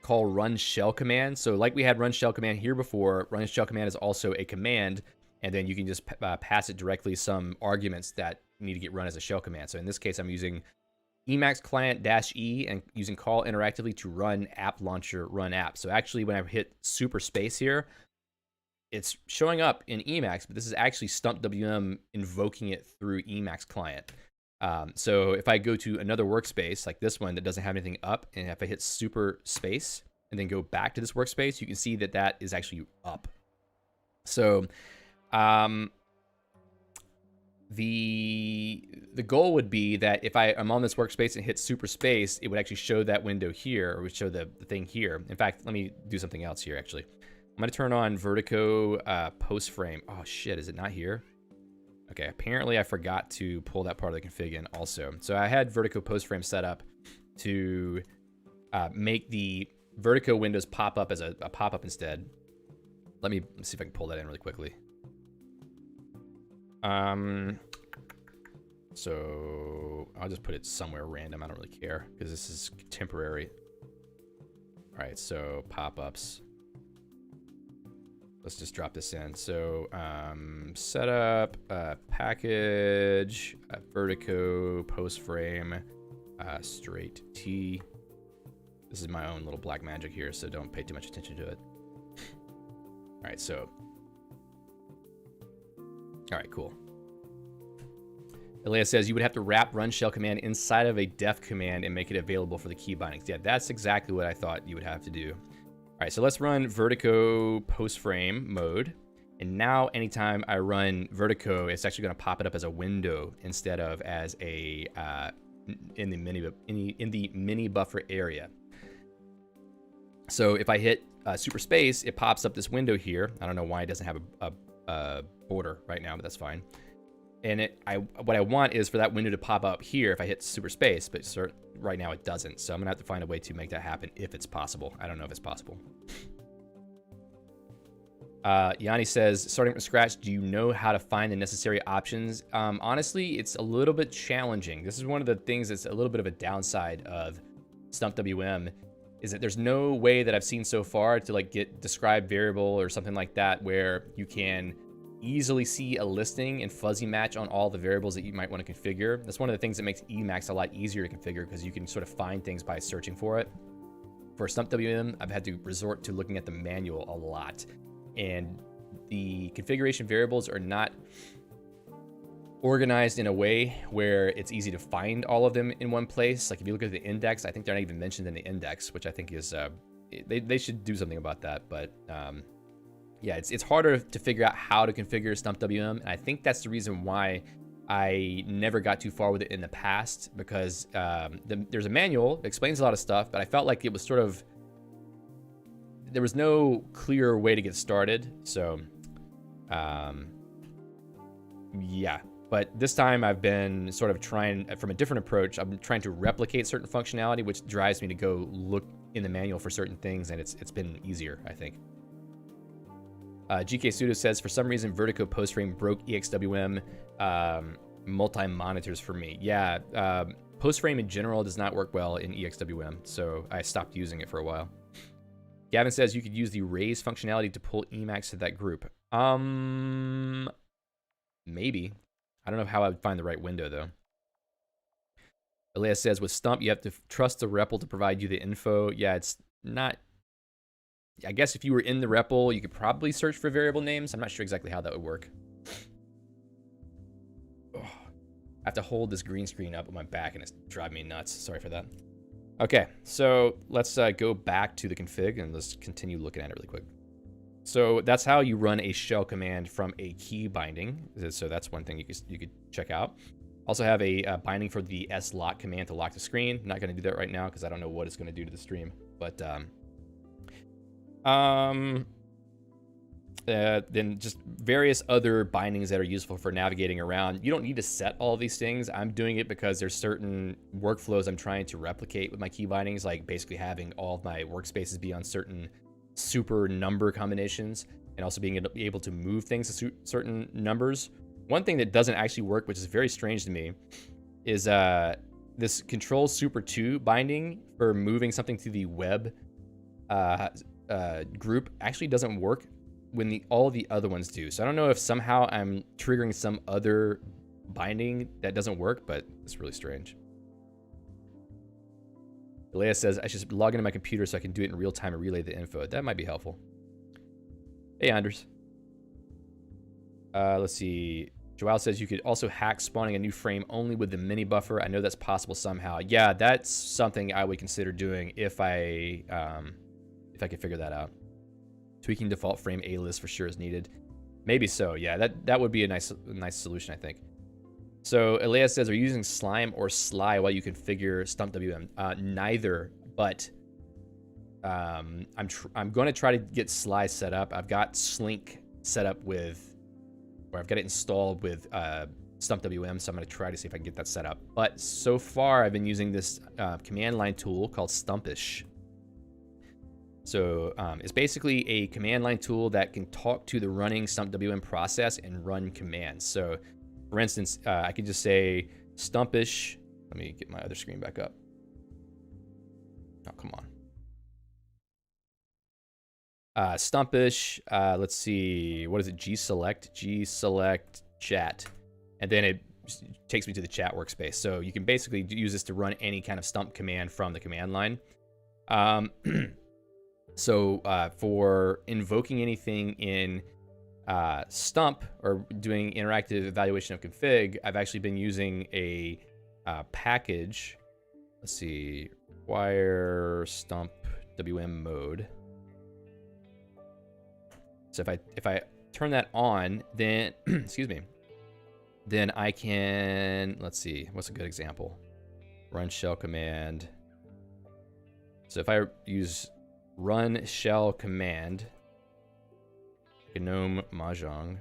S1: call run shell command. So like we had run shell command here before, run shell command is also a command, and then you can just pass it directly some arguments that need to get run as a shell command. So in this case, I'm using Emacs client -e and using call interactively to run app launcher run app. So actually when I hit super space here, it's showing up in Emacs, but this is actually StumpWM invoking it through Emacs client. So if I go to another workspace like this one that doesn't have anything up, and if I hit super space and then go back to this workspace, you can see that that is actually up. So the goal would be that if I'm on this workspace and hit super space, it would actually show that window here, or would show the thing here. In fact, let me do something else here actually. I'm gonna turn on Vertigo post frame. Oh shit, is it not here? Okay, apparently I forgot to pull that part of the config in also. So I had Vertigo post frame set up to make the Vertigo windows pop up as a pop-up instead. Let me see if I can pull that in really quickly. So I'll just put it somewhere random. I don't really care because this is temporary. All right, so pop-ups. Let's just drop this in. So setup, package, Vertigo, post frame, straight T. This is my own little black magic here, so don't pay too much attention to it. All right, so. All right, cool. Elias says you would have to wrap run shell command inside of a def command and make it available for the key bindings. Yeah, that's exactly what I thought you would have to do. All right, so let's run Vertigo post frame mode. And now anytime I run Vertigo, it's actually gonna pop it up as a window instead of as a, in the mini buffer area. So if I hit super space, it pops up this window here. I don't know why it doesn't have a border right now, but that's fine. And what I want is for that window to pop up here if I hit super space, but right now it doesn't. So I'm gonna have to find a way to make that happen if it's possible. I don't know if it's possible. Yanni says, starting from scratch, do you know how to find the necessary options? Honestly, it's a little bit challenging. This is one of the things that's a little bit of a downside of StumpWM, is that there's no way that I've seen so far to like get describe variable or something like that where you can easily see a listing and fuzzy match on all the variables that you might want to configure. That's one of the things that makes Emacs a lot easier to configure because you can sort of find things by searching for it. For StumpWM, I've had to resort to looking at the manual a lot, and the configuration variables are not organized in a way where it's easy to find all of them in one place. Like if you look at the index, I think they're not even mentioned in the index, which I think is, they should do something about that. But yeah, it's harder to figure out how to configure StumpWM, and I think that's the reason why I never got too far with it in the past, because there's a manual that explains a lot of stuff, but I felt like it was sort of, there was no clear way to get started. So yeah, but this time I've been sort of trying from a different approach. I'm trying to replicate certain functionality, which drives me to go look in the manual for certain things, and it's been easier, I think. GK Sudo says, for some reason, Vertigo post frame broke EXWM multi-monitors for me. Yeah, post frame in general does not work well in EXWM, so I stopped using it for a while. Gavin says you could use the raise functionality to pull Emacs to that group. Maybe. I don't know how I would find the right window, though. Elias says, with Stump, you have to trust the REPL to provide you the info. Yeah, it's not... I guess if you were in the REPL, you could probably search for variable names. I'm not sure exactly how that would work. Oh, I have to hold this green screen up on my back, and it's driving me nuts. Sorry for that. Okay, so let's go back to the config, and let's continue looking at it really quick. So that's how you run a shell command from a key binding. So that's one thing you could check out. Also have a binding for the slock command to lock the screen. I'm not going to do that right now because I don't know what it's going to do to the stream. But then just various other bindings that are useful for navigating around. You don't need to set all of these things. I'm doing it because there's certain workflows I'm trying to replicate with my key bindings, like basically having all of my workspaces be on certain super number combinations, and also being able to move things to certain numbers. One thing that doesn't actually work, which is very strange to me, is this control super 2 binding for moving something to the web group actually doesn't work when all the other ones do. So I don't know if somehow I'm triggering some other binding that doesn't work, but it's really strange. Leia says I should log into my computer so I can do it in real time and relay the info. That might be helpful. Hey, Anders. Let's see. Joao says you could also hack spawning a new frame only with the mini buffer. I know that's possible somehow. Yeah, that's something I would consider doing if I could figure that out. Tweaking default frame A-list for sure is needed. Maybe so. Yeah, that would be a nice solution, I think. So Elias says, are you using Slime or Sly while you configure StumpWM? Neither, but I'm going to try to get Sly set up. I've got Slink set up with, or I've got it installed with StumpWM, so I'm going to try to see if I can get that set up. But so far, I've been using this command line tool called Stumpish. So it's basically a command line tool that can talk to the running StumpWM process and run commands. So for instance, I could just say Stumpish. Let me get my other screen back up. Oh, come on. Stumpish, let's see, what is it? Gselect chat. And then it takes me to the chat workspace. So you can basically use this to run any kind of Stump command from the command line. So for invoking anything in Stump or doing interactive evaluation of config, I've actually been using a package. Let's see, require Stump WM mode. So if I turn that on, then excuse me, then I can, let's see, what's a good example? Run shell command. So if I use run shell command, GNOME Mahjong,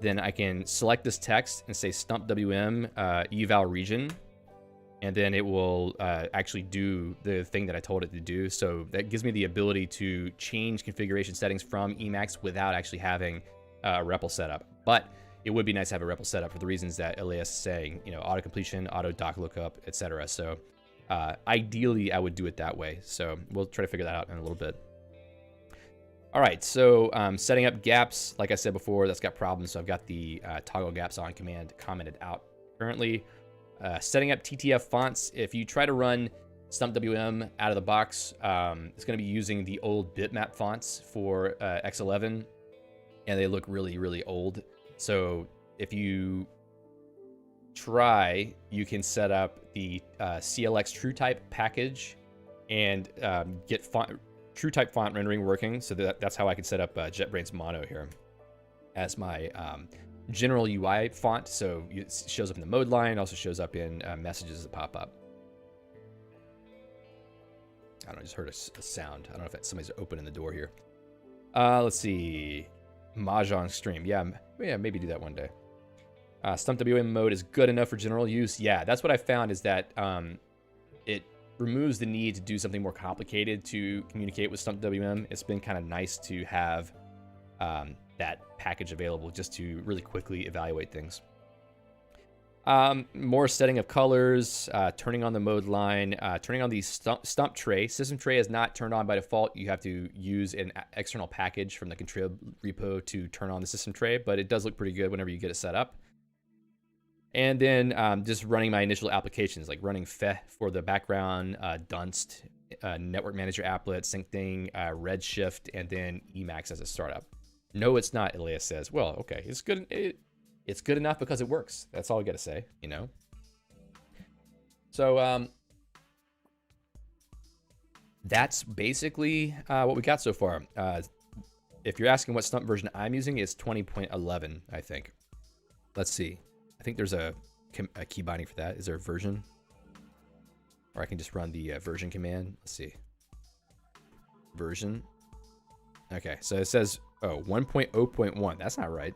S1: then I can select this text and say StumpWM eval region, and then it will actually do the thing that I told it to do. So that gives me the ability to change configuration settings from Emacs without actually having a REPL setup. But it would be nice to have a REPL setup for the reasons that Elias is saying, you know, auto completion, auto doc lookup, etc. So ideally, I would do it that way. So we'll try to figure that out in a little bit. All right, so setting up gaps, like I said before, that's got problems. So I've got the toggle gaps on command commented out currently. Setting up TTF fonts. If you try to run StumpWM out of the box, it's going to be using the old bitmap fonts for X11, and they look really, really old. So if you try, you can set up the CLX TrueType package and get TrueType font rendering working. So that's how I can set up JetBrains Mono here as my general UI font. So it shows up in the mode line, also shows up in messages that pop up. I don't know, I just heard a sound. I don't know if somebody's opening the door here. Let's see. Mahjong stream. Yeah, maybe do that one day. StumpWM mode is good enough for general use. Yeah, that's what I found, is that it removes the need to do something more complicated to communicate with StumpWM. It's been kind of nice to have that package available just to really quickly evaluate things. More setting of colors, turning on the mode line, turning on the stump tray. System tray is not turned on by default. You have to use an external package from the contrib repo to turn on the system tray, but it does look pretty good whenever you get it set up. And then just running my initial applications, like running Feh for the background, Dunst, Network Manager Applet, SyncThing, Redshift, and then Emacs as a startup. No, it's not, Elias says. Well, okay, it's good. It's good enough because it works. That's all I got to say, you know? So that's basically what we got so far. If you're asking what Stump version I'm using, it's 20.11, I think. Let's see. I think there's a key binding for that. Is there a version? Or I can just run the version command. Let's see. Version. Okay, so it says, 1.0.1. That's not right.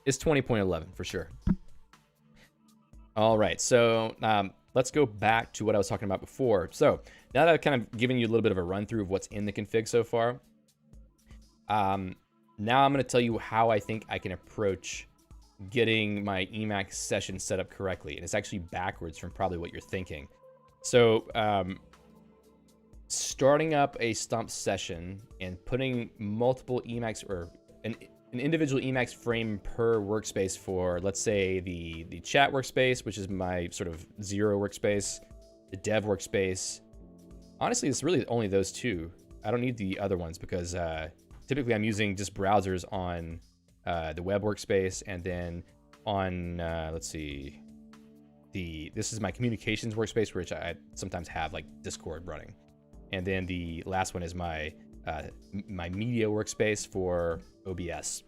S1: It's 20.11 for sure. All right, so let's go back to what I was talking about before. So now that I've kind of given you a little bit of a run through of what's in the config so far, now I'm going to tell you how I think I can approach getting my Emacs session set up correctly. And it's actually backwards from probably what you're thinking. So starting up a Stump session and putting multiple Emacs or an individual Emacs frame per workspace for, let's say, the chat workspace, which is my sort of zero workspace, the dev workspace. Honestly, it's really only those two. I don't need the other ones because typically I'm using just browsers on the web workspace, and then on, let's see, this is my communications workspace, which I sometimes have like Discord running. And then the last one is my my media workspace for OBS.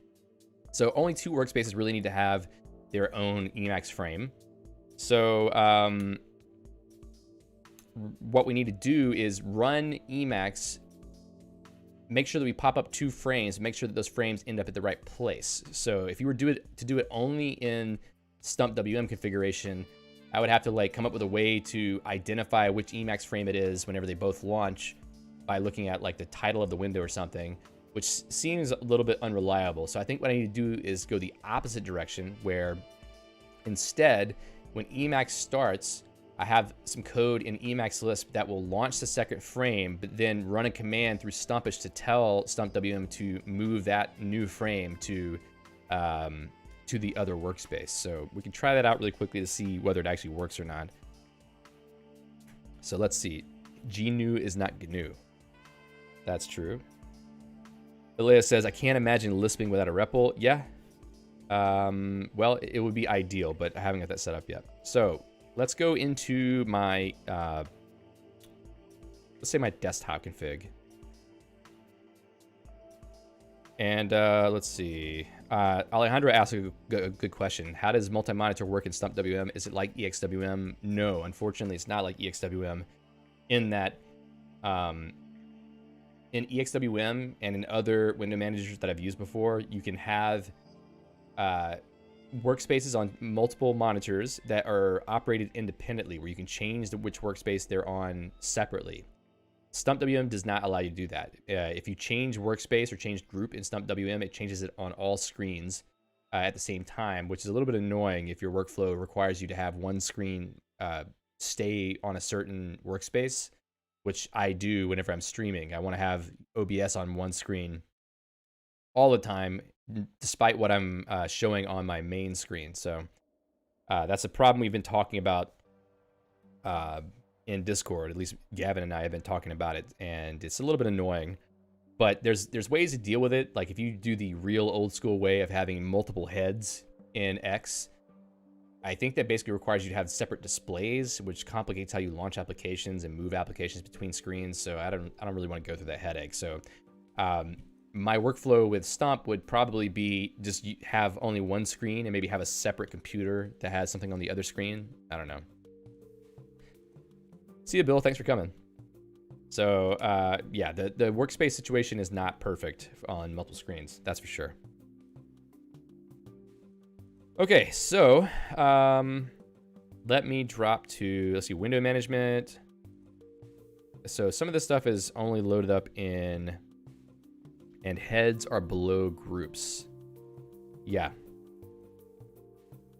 S1: So only two workspaces really need to have their own Emacs frame. So what we need to do is run Emacs, make sure that we pop up two frames, make sure that those frames end up at the right place. So if you were to do it only in StumpWM configuration, I would have to like come up with a way to identify which Emacs frame it is whenever they both launch by looking at like the title of the window or something, which seems a little bit unreliable. So I think what I need to do is go the opposite direction, where instead, when Emacs starts, I have some code in Emacs Lisp that will launch the second frame, but then run a command through Stumpish to tell StumpWM to move that new frame to the other workspace. So we can try that out really quickly to see whether it actually works or not. So let's see. GNU is not GNU. That's true. Ilea says, I can't imagine lisping without a REPL. Yeah. Well, it would be ideal, but I haven't got that set up yet. So let's go into my, let's say my desktop config. And let's see. Alejandro asked a good question. How does multi-monitor work in StumpWM? Is it like Exwm? No, unfortunately, it's not like Exwm in that in Exwm and in other window managers that I've used before, you can have workspaces on multiple monitors that are operated independently, where you can change which workspace they're on separately. StumpWM does not allow you to do that. If you change workspace or change group in StumpWM, it changes it on all screens at the same time, which is a little bit annoying if your workflow requires you to have one screen stay on a certain workspace, which I do whenever I'm streaming. I want to have OBS on one screen all the time, despite what I'm showing on my main screen. So that's a problem we've been talking about in Discord. At least Gavin and I have been talking about it, and it's a little bit annoying, but there's ways to deal with it. Like if you do the real old school way of having multiple heads in X, I think that basically requires you to have separate displays, which complicates how you launch applications and move applications between screens. So I don't really want to go through that headache. So my workflow with Stump would probably be just have only one screen and maybe have a separate computer that has something on the other screen. I don't know. See you, Bill. Thanks for coming. So yeah, the workspace situation is not perfect on multiple screens. That's for sure. Okay, so let me drop to, let's see, window management. So some of this stuff is only loaded up in, and heads are below groups. Yeah.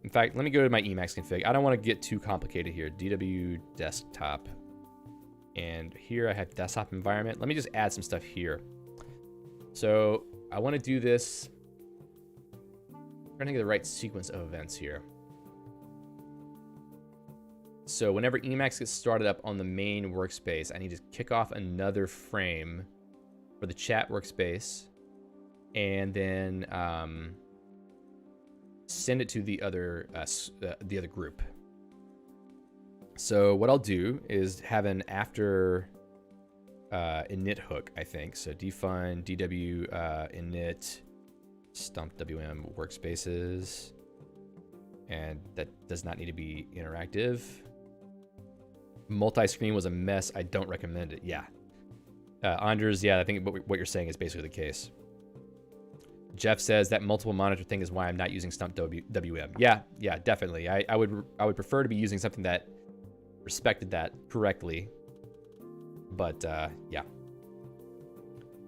S1: In fact, let me go to my Emacs config. I don't want to get too complicated here. DW desktop. And here I have desktop environment. Let me just add some stuff here. So I want to do this. I'm trying to get the right sequence of events here. So whenever Emacs gets started up on the main workspace, I need to kick off another frame for the chat workspace, and then send it to the other group. So what I'll do is have an after init hook, I think. So define dw init StumpWM workspaces, and that does not need to be interactive. Multi-screen was a mess. I don't recommend it. Yeah. Anders, yeah, I think what you're saying is basically the case. Jeff says that multiple monitor thing is why I'm not using StumpWM. Yeah, definitely. I would prefer to be using something that respected that correctly. But yeah.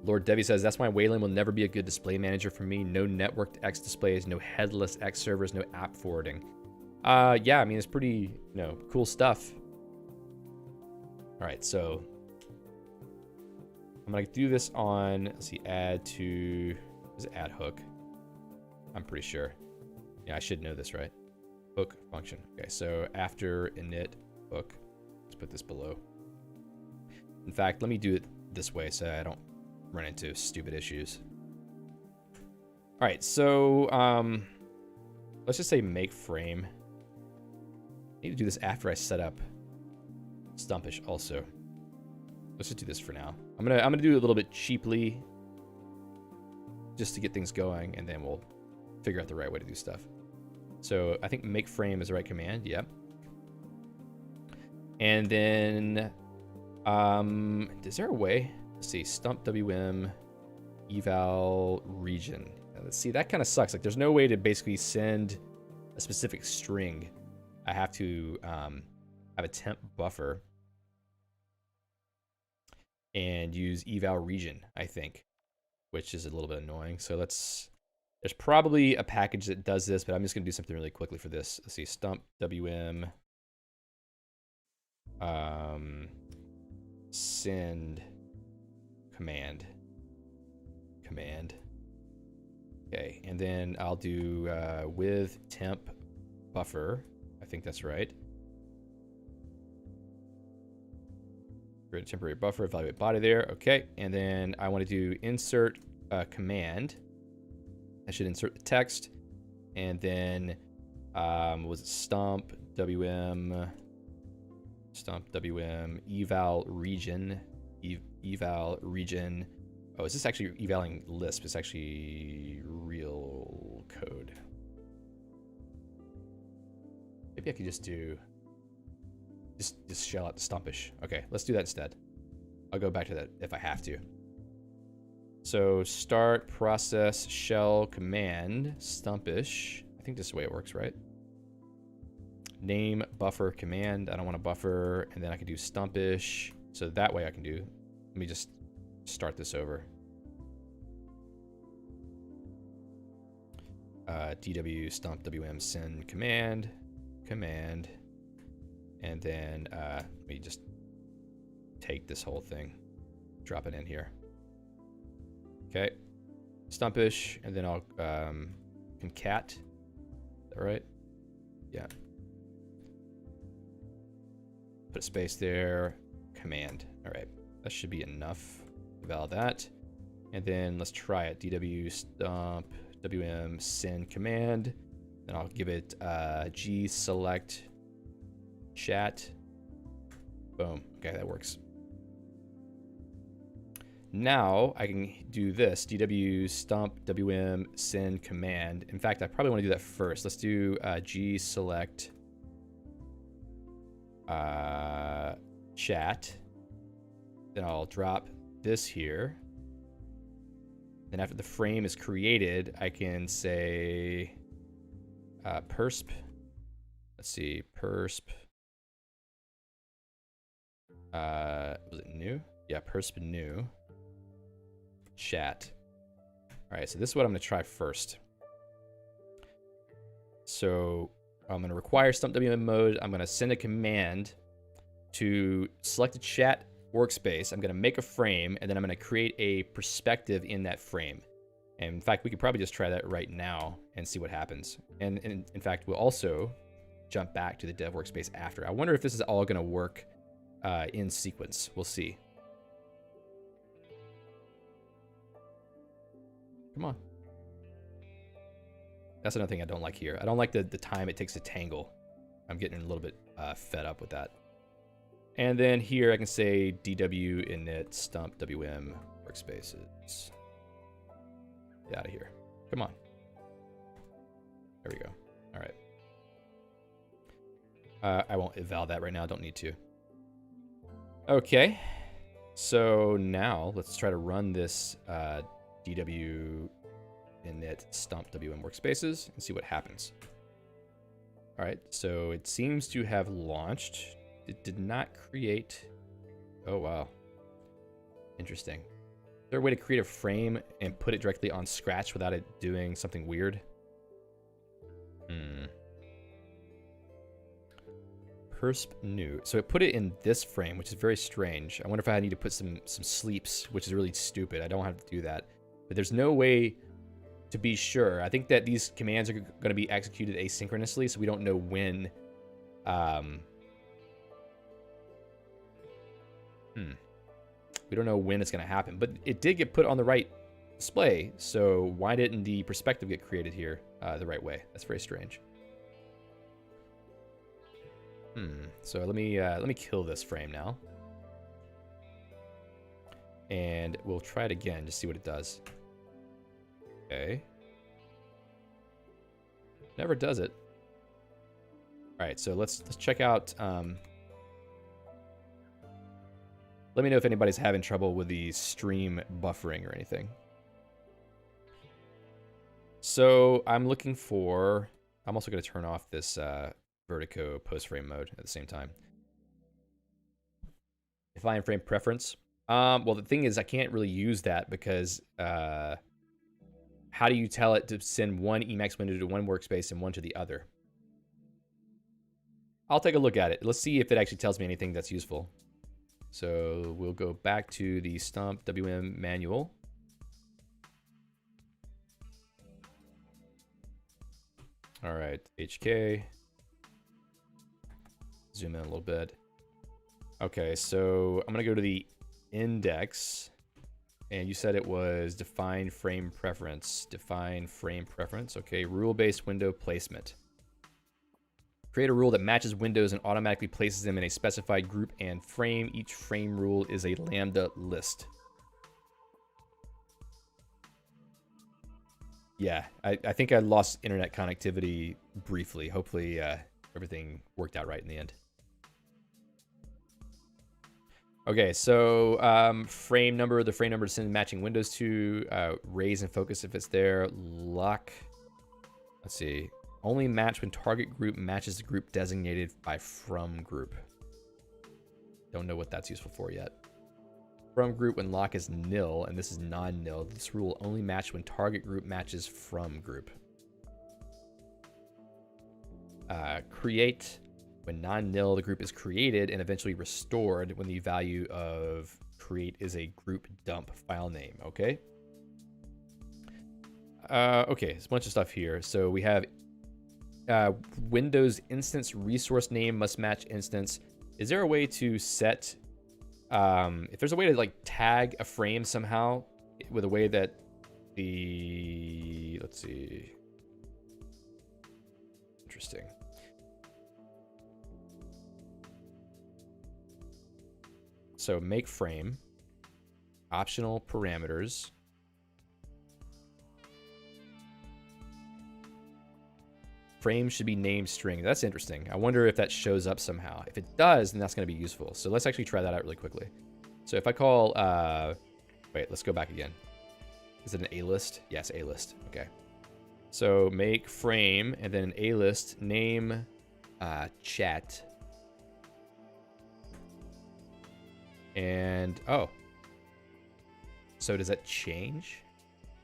S1: Lord Devi says that's why Wayland will never be a good display manager for me. No networked X displays, no headless X servers, no app forwarding. Yeah, I mean, it's pretty, cool stuff. All right, so I'm gonna do this on, let's see, add to, is it add hook? I'm pretty sure. Yeah, I should know this, right? Hook function. Okay, so after init hook, let's put this below. In fact, let me do it this way so I don't run into stupid issues. All right, so let's just say make frame. I need to do this after I set up Stumpish also. Let's just do this for now. I'm gonna do it a little bit cheaply just to get things going, and then we'll figure out the right way to do stuff. So I think make frame is the right command. Yep. And then is there a way? Let's see, StumpWM eval region. Let's see, that kind of sucks. Like, there's no way to basically send a specific string. I have to have a temp buffer and use eval region, I think, which is a little bit annoying. So there's probably a package that does this, but I'm just gonna do something really quickly for this. Let's see, StumpWM send command. Okay, and then I'll do with temp buffer. I think that's right. Create a temporary buffer, evaluate body there. Okay, and then I want to do insert command. I should insert the text, and then was it StumpWM eval region eval region. Oh, is this actually evaling Lisp? It's actually real code. Maybe I could just do just shell out the Stumpish. Okay, let's do that instead. I'll go back to that if I have to. So start process shell command Stumpish. I think this is the way it works, right? Name buffer command. I don't want a buffer, and then I can do Stumpish. So that way I can do. Let me just start this over. DW StumpWM send command, and then let me just take this whole thing, drop it in here. Okay, Stumpish, and then I'll concat. Is that right? Yeah. Put a space there. Command. All right, that should be enough. Eval that, and then let's try it. DW StumpWM send command. Then I'll give it G select chat. Boom. Okay, that works. Now I can do this. DW StumpWM send command. In fact, I probably want to do that first. Let's do G select chat. Then I'll drop this here. Then after the frame is created, I can say persp. Let's see, persp. Was it new? Yeah, persp new. Chat. All right, so this is what I'm going to try first. So I'm going to require StumpWM mode. I'm going to send a command to select a chat workspace. I'm going to make a frame, and then I'm going to create a perspective in that frame. And in fact, we could probably just try that right now and see what happens. And in fact, we'll also jump back to the dev workspace after. I wonder if this is all going to work in sequence. We'll see. Come on. That's another thing I don't like here. I don't like the time it takes to tangle. I'm getting a little bit fed up with that. And then here I can say DW init StumpWM workspaces. Get out of here. Come on. There we go. All right. I won't eval that right now. I don't need to. Okay. So now let's try to run this DW init StumpWM workspaces and see what happens. All right. So it seems to have launched. It did not create. Oh, wow. Interesting. Is there a way to create a frame and put it directly on Scratch without it doing something weird? Persp new. So it put it in this frame, which is very strange. I wonder if I need to put some sleeps, which is really stupid. I don't have to do that. But there's no way to be sure. I think that these commands are going to be executed asynchronously, so we don't know when. We don't know when it's going to happen. But it did get put on the right display, so why didn't the perspective get created here the right way? That's very strange. So let me kill this frame now, and we'll try it again to see what it does. Okay. Never does it. All right, so let's check out. Let me know if anybody's having trouble with the stream buffering or anything. So I'm looking for. I'm also going to turn off this Vertigo post frame mode at the same time. Define frame preference. Well, the thing is, I can't really use that because how do you tell it to send one Emacs window to one workspace and one to the other? I'll take a look at it. Let's see if it actually tells me anything that's useful. So we'll go back to the StumpWM manual. All right, HK. Zoom in a little bit. Okay, so I'm gonna go to the index, and you said it was define frame preference. Define frame preference. Okay, rule-based window placement. Create a rule that matches windows and automatically places them in a specified group and frame. Each frame rule is a lambda list. Yeah, I think I lost internet connectivity briefly. Hopefully everything worked out right in the end. Okay, so frame number, the frame number to send matching windows to, raise and focus if it's there, lock, let's see, only match when target group matches the group designated by from group. Don't know what that's useful for yet. From group when lock is nil, and this is non-nil. This rule only match when target group matches from group. Create when non-nil, the group is created and eventually restored when the value of create is a group dump file name. Okay. Okay, there's a bunch of stuff here. So we have Windows instance resource name must match instance. Is there a way to set, if there's a way to like tag a frame somehow with a way that the, let's see, interesting. So make frame, optional parameters. Frame should be named string. That's interesting. I wonder if that shows up somehow. If it does, then that's going to be useful. So let's actually try that out really quickly. So if I call, wait, let's go back again. Is it an A list? Yes, A list. Okay. So make frame and then an A list name chat. And, oh. So does that change?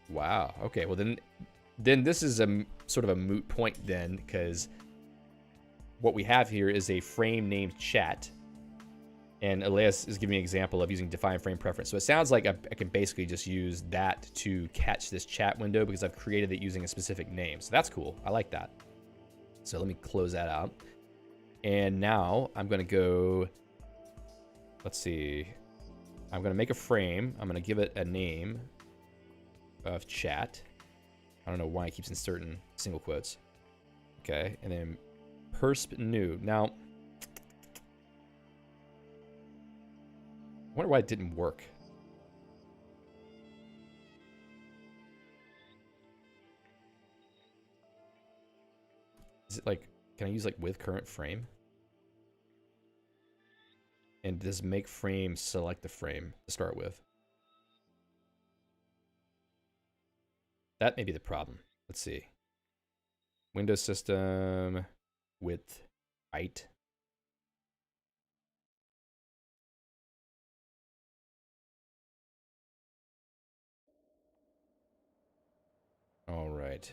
S1: Wow. Okay, well then this is a sort of a moot point then, because what we have here is a frame named chat, and Elias is giving me an example of using define frame preference. So it sounds like I can basically just use that to catch this chat window because I've created it using a specific name. So that's cool. I like that. So let me close that out. And now I'm going to go, let's see. I'm going to make a frame. I'm going to give it a name of chat. I don't know why it keeps inserting single quotes. Okay, and then persp new. Now, I wonder why it didn't work. Is it like, can I use like with current frame? And does make frame select the frame to start with? That may be the problem. Let's see. Windows system width height. All right.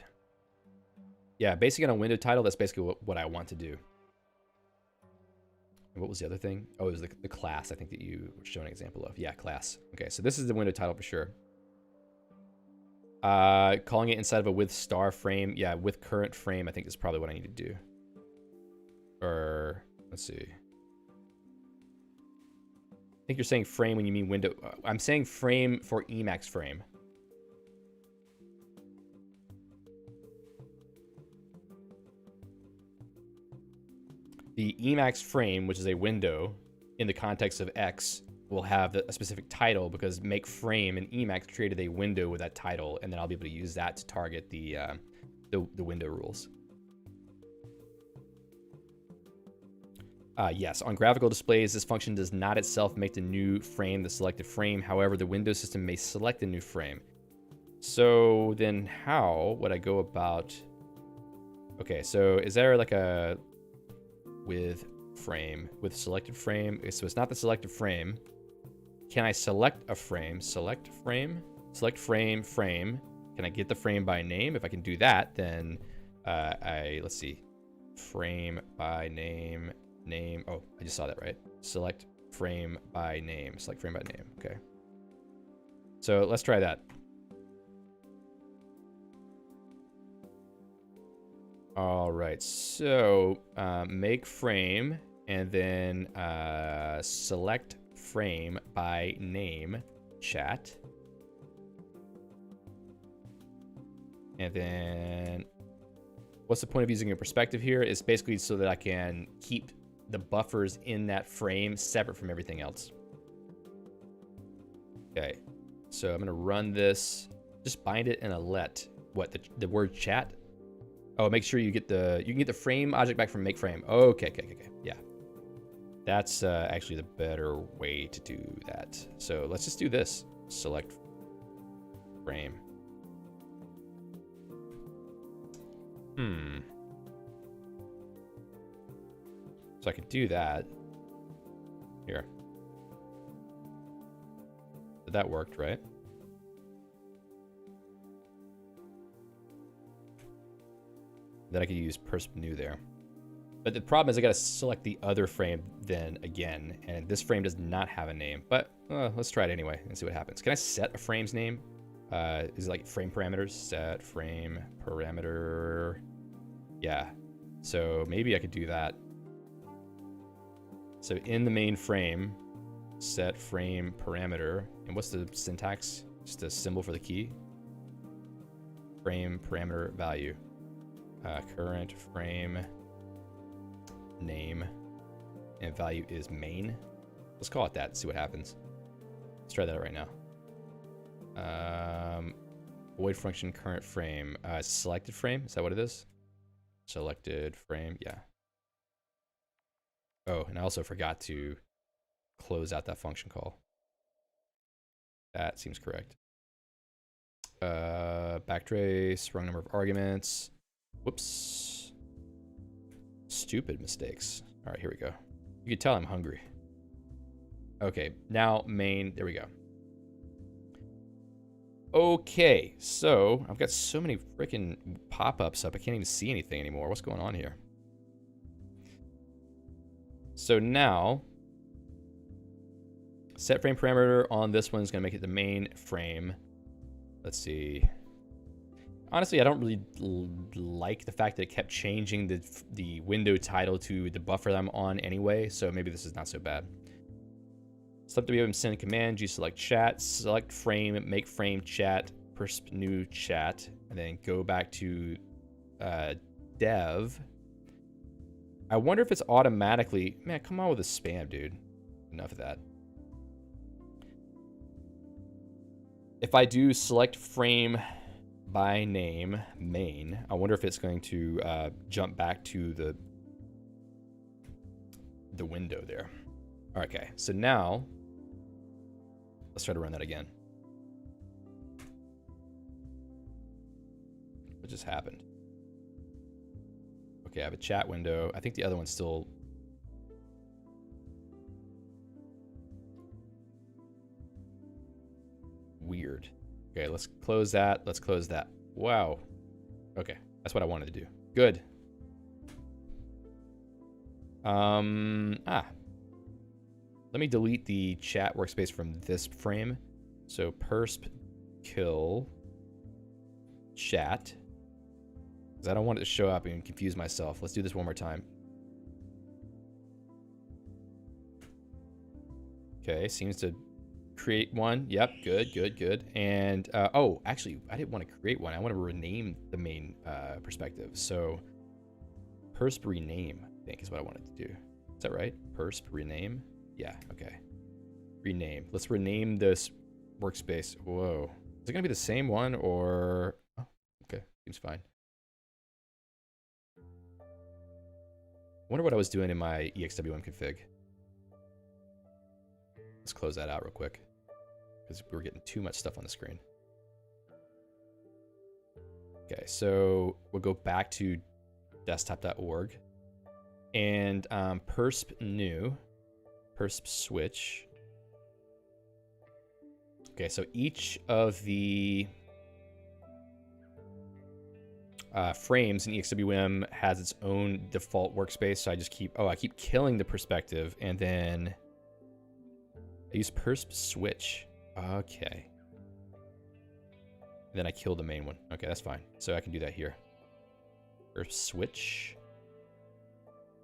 S1: Yeah, basically on a window title, that's basically what I want to do. And what was the other thing? Oh, it was the class, I think, that you were showing an example of. Yeah, class. Okay, so this is the window title for sure. Calling it inside of a with star frame. Yeah, with current frame, I think is probably what I need to do. Or, let's see. I think you're saying frame when you mean window. I'm saying frame for Emacs frame. The Emacs frame, which is a window in the context of X, will have a specific title because make frame and Emacs created a window with that title, and then I'll be able to use that to target the window rules. Yes, on graphical displays, this function does not itself make the new frame the selected frame. However, the window system may select a new frame. So then how would I go about... Okay, so is there like a with frame, with selected frame? Okay, so it's not the selected frame. Can I select a frame? Select frame? Select frame, frame. Can I get the frame by name? If I can do that, then let's see. Frame by name. Name. Oh, I just saw that, right? Select frame by name. Select frame by name. Okay. So let's try that. All right. So make frame and then select frame by name chat. And then what's the point of using a perspective here? It's basically so that I can keep the buffers in that frame separate from everything else. Okay, so I'm gonna run this. Just bind it in a let. What, the word chat? Oh, make sure you can get the frame object back from make frame. Okay, yeah. That's actually the better way to do that. So let's just do this. Select frame. So I can do that. Here. That worked, right? Then I could use perp new there. But the problem is I gotta select the other frame then again, and this frame does not have a name. But let's try it anyway and see what happens. Can I set a frame's name? Is it like frame parameters? Set frame parameter. Yeah. So maybe I could do that. So in the main frame, set frame parameter. And what's the syntax? Just a symbol for the key. Frame parameter value. Current frame name and value is main. Let's call it that. See what happens. Let's try that right now. Void function current frame. Selected frame. Is that what it is? Selected frame. Yeah. Oh, and I also forgot to close out that function call. That seems correct. Backtrace, wrong number of arguments. Whoops. Stupid mistakes. All right, here we go. You can tell I'm hungry. Okay, now main, there we go. Okay, so I've got so many freaking pop-ups up, I can't even see anything anymore. What's going on here? So now, set frame parameter on this one is going to make it the main frame. Let's see. Honestly, I don't really like the fact that it kept changing the window title to the buffer that I'm on anyway, so maybe this is not so bad. StumpWM send command, gselect chat, select frame, make frame chat, perp new chat, and then go back to dev. I wonder if it's automatically... Man, come on with the spam, dude. Enough of that. If I do select frame by name, main, I wonder if it's going to jump back to the window there. Okay, so now, let's try to run that again. What just happened? Okay, I have a chat window. I think the other one's still... weird. Okay, let's close that. Let's close that. Wow. Okay, that's what I wanted to do. Good. let me delete the chat workspace from this frame. So persp kill chat, because I don't want it to show up and confuse myself. Let's do this one more time. Okay, seems to create one. Yep, good, good, good. And, oh, actually, I didn't want to create one. I want to rename the main perspective. So persp rename, I think, is what I wanted to do. Is that right? Persp rename? Yeah, okay. Rename. Let's rename this workspace. Whoa. Is it going to be the same one or... Oh, okay, seems fine. I wonder what I was doing in my Exwm config. Let's close that out real quick, because we're getting too much stuff on the screen. Okay, so we'll go back to desktop.org and persp new, persp switch. Okay, so each of the frames in Exwm has its own default workspace. So I just keep, I keep killing the perspective, and then I use persp switch. Okay. And then I kill the main one. Okay, that's fine. So I can do that here. Persp switch.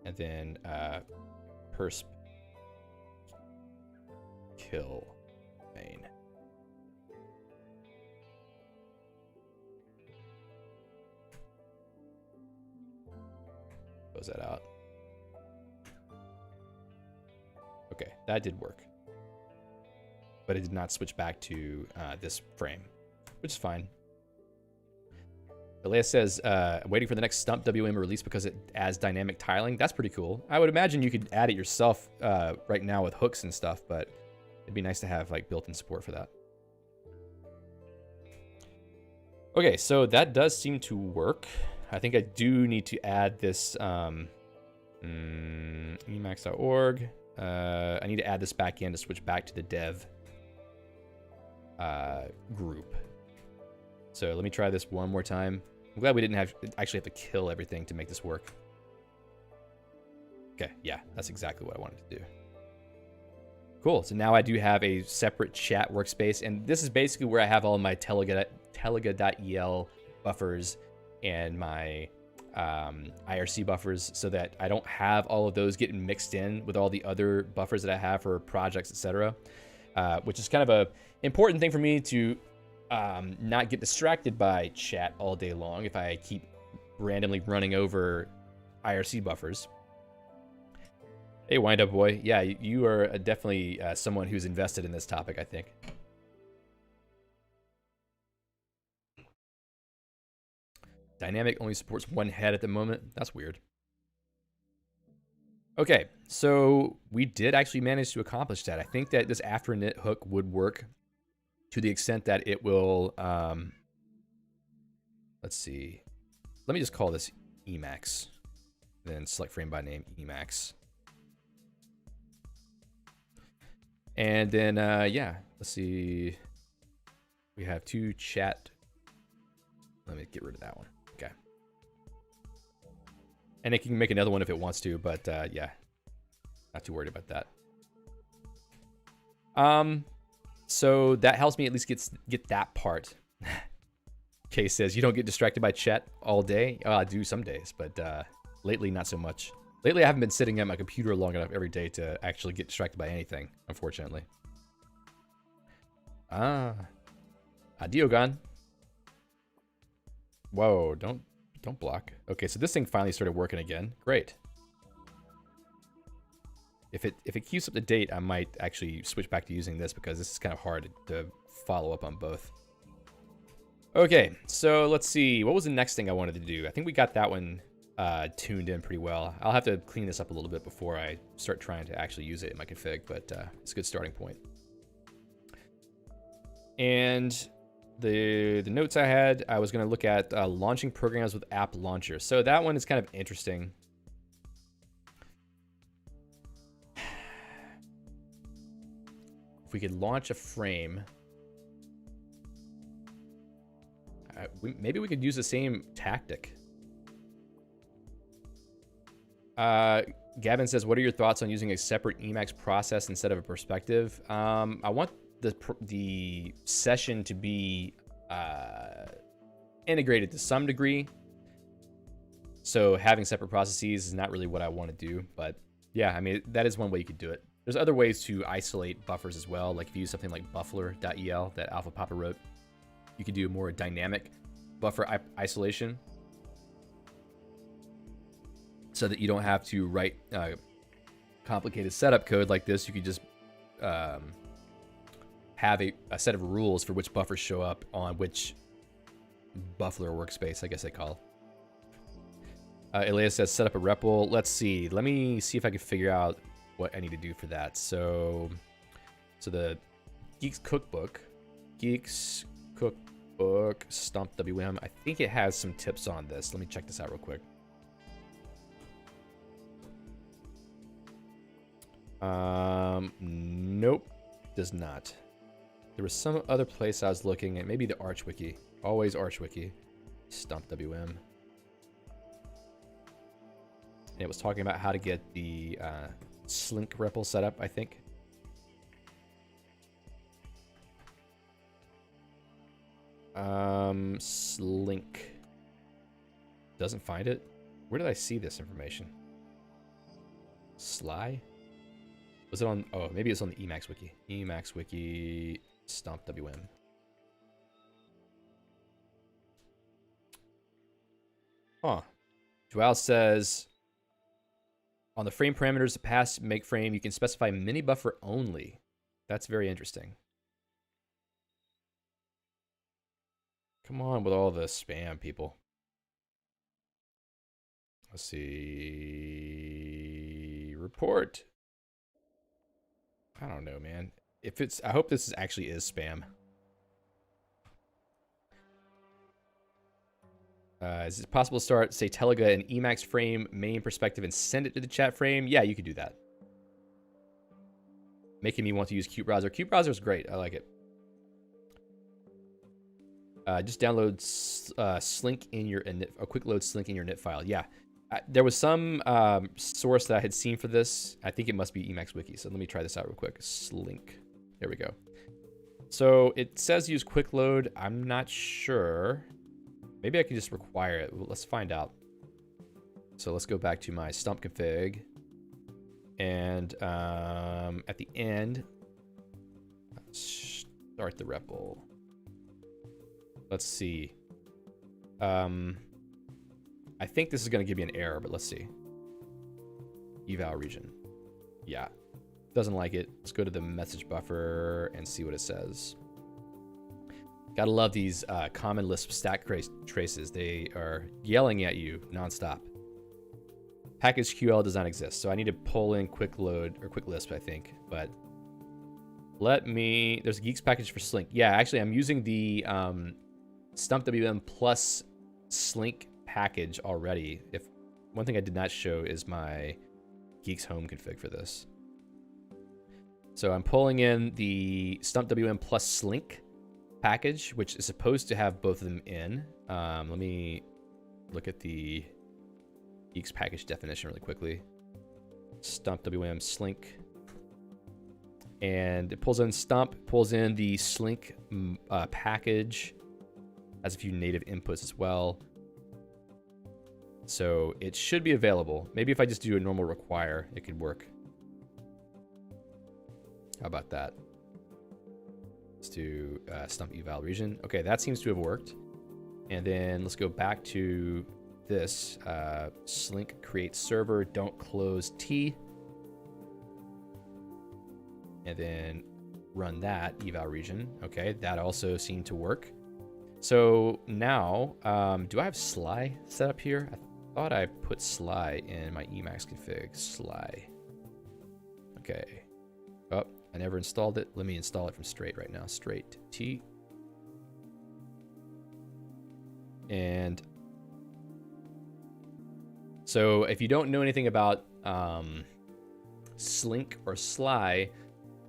S1: And then persp kill main. Close that out. Okay, that did work. But it did not switch back to this frame, which is fine. Elea says, waiting for the next StumpWM release because it adds dynamic tiling. That's pretty cool. I would imagine you could add it yourself right now with hooks and stuff, but it'd be nice to have like built-in support for that. Okay, so that does seem to work. I think I do need to add this emacs.org. I need to add this back in to switch back to the dev group. So let me try this one more time. I'm glad we didn't actually have to kill everything to make this work. Okay, yeah, that's exactly what I wanted to do. Cool, so now I do have a separate chat workspace, and this is basically where I have all my telega.el buffers and my IRC buffers, so that I don't have all of those getting mixed in with all the other buffers that I have for projects, etc. Which is kind of a important thing for me to not get distracted by chat all day long if I keep randomly running over IRC buffers. Hey, Wind Up Boy. Yeah, you are definitely someone who's invested in this topic, I think. Dynamic only supports one head at the moment. That's weird. Okay, so we did actually manage to accomplish that. I think that this after init hook would work to the extent that it will, let's see. Let me just call this Emacs. Then select frame by name, Emacs. And then, yeah, let's see. We have two chat. Let me get rid of that one. Okay. And it can make another one if it wants to, but yeah, not too worried about that. So that helps me at least get that part. Kay says, you don't get distracted by chat all day? I do some days, but lately not so much. Lately I haven't been sitting at my computer long enough every day to actually get distracted by anything, unfortunately. Diogon. Whoa, don't block. Okay, so this thing finally started working again. Great. If it keeps up to date, I might actually switch back to using this because this is kind of hard to follow up on both. Okay, so let's see. What was the next thing I wanted to do? I think we got that one tuned in pretty well. I'll have to clean this up a little bit before I start trying to actually use it in my config, but it's a good starting point. And the notes I had, I was going to look at launching programs with app launcher. So that one is kind of interesting. If we could launch a frame, maybe we could use the same tactic. Gavin says, what are your thoughts on using a separate Emacs process instead of a perspective? I want the session to be integrated to some degree. So having separate processes is not really what I want to do. But yeah, I mean, that is one way you could do it. There's other ways to isolate buffers as well. Like if you use something like buffler.el that Alpha Papa wrote, you could do more dynamic buffer isolation so that you don't have to write complicated setup code like this. You could just have a set of rules for which buffers show up on which Buffalo workspace, I guess they call. Elias says set up a REPL. Let's see. Let me see if I can figure out what I need to do for that. So the Geeks Cookbook, StumpWM. I think it has some tips on this. Let me check this out real quick. Nope, does not. There was some other place I was looking at, maybe the ArchWiki. Always ArchWiki. StumpWM. And it was talking about how to get the Slink REPL set up, I think. Slink. Doesn't find it. Where did I see this information? Sly? Was it on... Oh, maybe it's on the Emacs wiki. Emacs wiki, StumpWM. Huh. Joao says, on the frame parameters to pass make frame, you can specify mini buffer only. That's very interesting. Come on with all the spam, people. Let's see. Report. I don't know, man. If it's, I hope this actually is spam. Is it possible to start, say, Telega an Emacs frame main perspective and send it to the chat frame? Yeah, you could do that. Making me want to use Qt Browser. Qt Browser is great. I like it. Just download Slink in your init, a quick load Slink in your init file. Yeah, there was some source that I had seen for this. I think it must be Emacs Wiki. So let me try this out real quick. Slink. There we go. So it says use quick load. I'm not sure. Maybe I can just require it. Well, let's find out. So let's go back to my Stump config. And at the end, start the REPL. Let's see. I think this is going to give me an error, but let's see. Eval region. Yeah. Doesn't like it. Let's go to the message buffer and see what it says. Gotta love these common Lisp stack traces. They are yelling at you nonstop. Package QL does not exist, so I need to pull in quick load or quick Lisp, I think. But let me. There's a Geeks package for Slink. Yeah, actually, I'm using the StumpWM plus Slink package already. If one thing I did not show is my Geeks home config for this. So I'm pulling in the StumpWM plus Slink package, which is supposed to have both of them in. Let me look at the Geeks package definition really quickly. StumpWM Slink. And it pulls in Stump, pulls in the Slink package. Has a few native inputs as well. So it should be available. Maybe if I just do a normal require, it could work. How about that? Let's do Stump eval region. Okay, that seems to have worked. And then let's go back to this. Slink create server, don't close T. And then run that eval region. Okay, that also seemed to work. So now, do I have Sly set up here? I thought I put Sly in my Emacs config. Sly. Okay. Oh, I never installed it. Let me install it from straight right now. Straight T. And so if you don't know anything about Slink or Sly,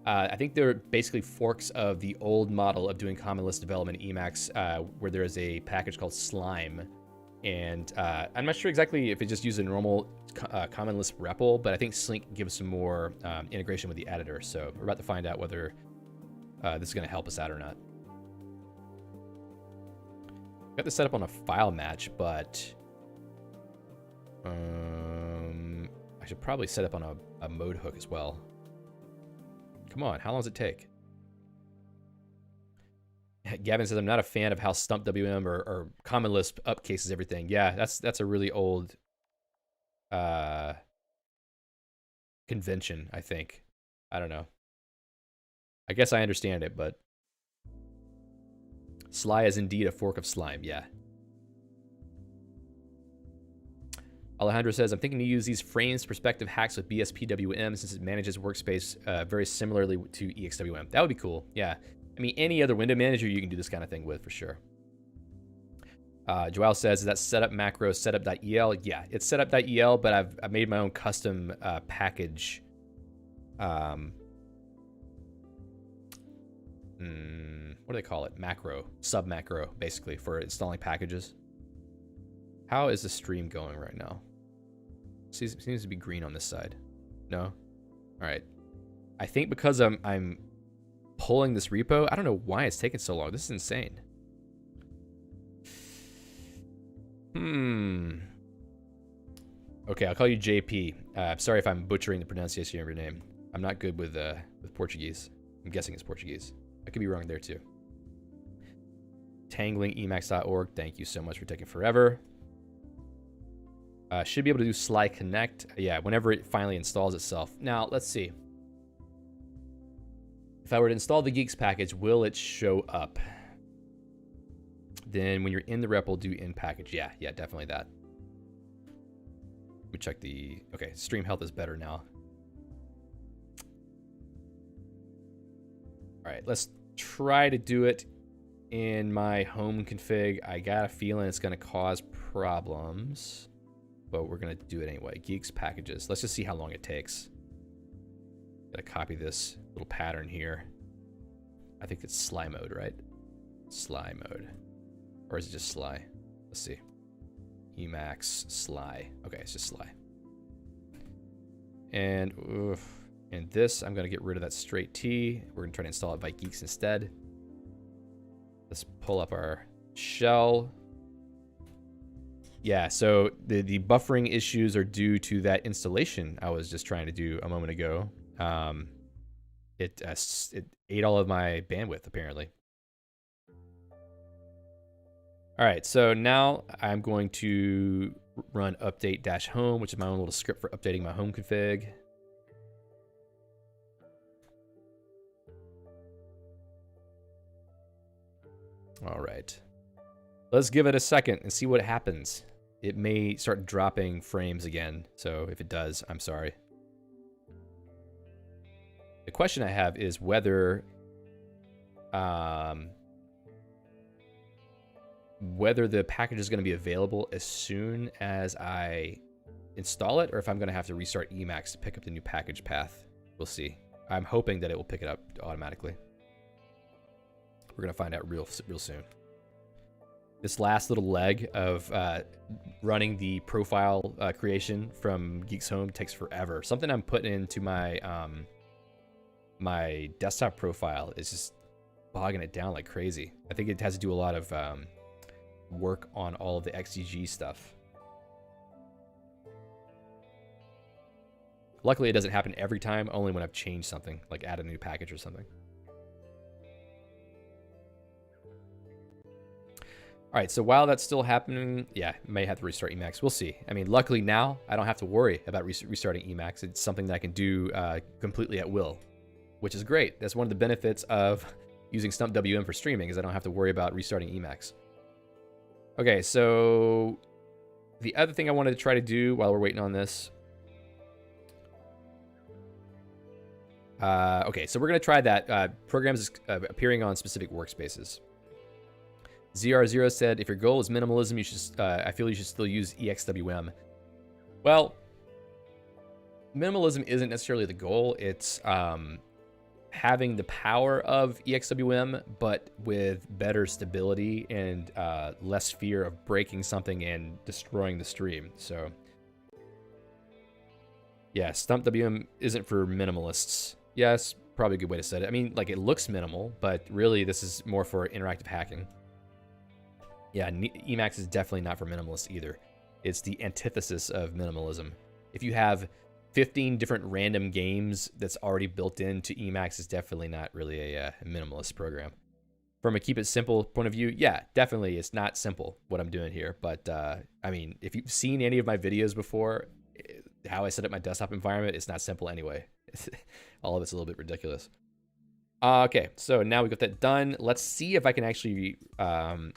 S1: I think they're basically forks of the old model of doing common list development in Emacs, where there's a package called Slime And I'm not sure exactly if it just uses a normal common Lisp REPL, but I think Slink gives some more integration with the editor. So we're about to find out whether this is going to help us out or not. Got this set up on a file match, but I should probably set up on a mode hook as well. Come on, how long does it take? Gavin says, I'm not a fan of how StumpWM or Common Lisp upcases everything. Yeah, that's a really old convention, I think. I don't know. I guess I understand it, but Sly is indeed a fork of slime, yeah. Alejandro says, I'm thinking to use these frames perspective hacks with BSPWM since it manages Workspace very similarly to Exwm. That would be cool, yeah. I mean, any other window manager you can do this kind of thing with, for sure. Joel says, is that setup macro setup.el? Yeah, it's setup.el, but I've made my own custom package. What do they call it? Macro, sub macro, basically, for installing packages. How is the stream going right now? Seems to be green on this side. No? All right. I think because I'm pulling this repo, I don't know why it's taking so long. This is insane. Okay, I'll call you JP. Sorry if I'm butchering the pronunciation of your name. I'm not good with Portuguese. I'm guessing it's Portuguese. I could be wrong there too. Tangling emacs.org. Thank you so much for taking forever. Should be able to do Sly Connect. Yeah, whenever it finally installs itself. Now, let's see. If I were to install the Geeks package, will it show up? Then when you're in the REPL, do in package. Yeah, definitely that. We check the... Okay, stream health is better now. All right, let's try to do it in my home config. I got a feeling it's going to cause problems, but we're going to do it anyway. Geeks packages. Let's just see how long it takes. Gotta copy this little pattern here. I think it's Sly mode, right? Sly mode. Or is it just Sly? Let's see. Emacs Sly. Okay, it's just Sly. And this, I'm gonna get rid of that straight T. We're gonna try to install it by Geeks instead. Let's pull up our shell. Yeah, so the buffering issues are due to that installation I was just trying to do a moment ago. It ate all of my bandwidth, apparently. All right, so now I'm going to run update-home, which is my own little script for updating my home config. All right. Let's give it a second and see what happens. It may start dropping frames again, so if it does, I'm sorry. The question I have is whether the package is going to be available as soon as I install it, or if I'm going to have to restart Emacs to pick up the new package path. We'll see. I'm hoping that it will pick it up automatically. We're going to find out real soon. This last little leg of running the profile creation from Geeks Home takes forever. Something I'm putting into my my desktop profile is just bogging it down like crazy. I think it has to do a lot of work on all of the XGG stuff. Luckily, it doesn't happen every time, only when I've changed something, like add a new package or something. All right, so while that's still happening, yeah, may have to restart Emacs. We'll see. I mean, luckily now, I don't have to worry about restarting Emacs. It's something that I can do completely at will, which is great. That's one of the benefits of using StumpWM for streaming, is I don't have to worry about restarting Emacs. Okay, so the other thing I wanted to try to do while we're waiting on this. Okay, so we're going to try that. Programs appearing on specific workspaces. ZR0 said, if your goal is minimalism, you should. I feel you should still use Exwm. Well, minimalism isn't necessarily the goal. It's having the power of Exwm, but with better stability and less fear of breaking something and destroying the stream. So yeah, StumpWM isn't for minimalists. Yeah, that's probably a good way to set it. I mean, like, it looks minimal, but really this is more for interactive hacking. Yeah, Emacs is definitely not for minimalists either. It's the antithesis of minimalism. If you have 15 different random games that's already built into Emacs, is definitely not really a minimalist program. From a keep it simple point of view, yeah, definitely it's not simple what I'm doing here. But I mean, if you've seen any of my videos before, how I set up my desktop environment, it's not simple anyway. All of it's a little bit ridiculous. Okay, so now we got that done. Let's see if I can actually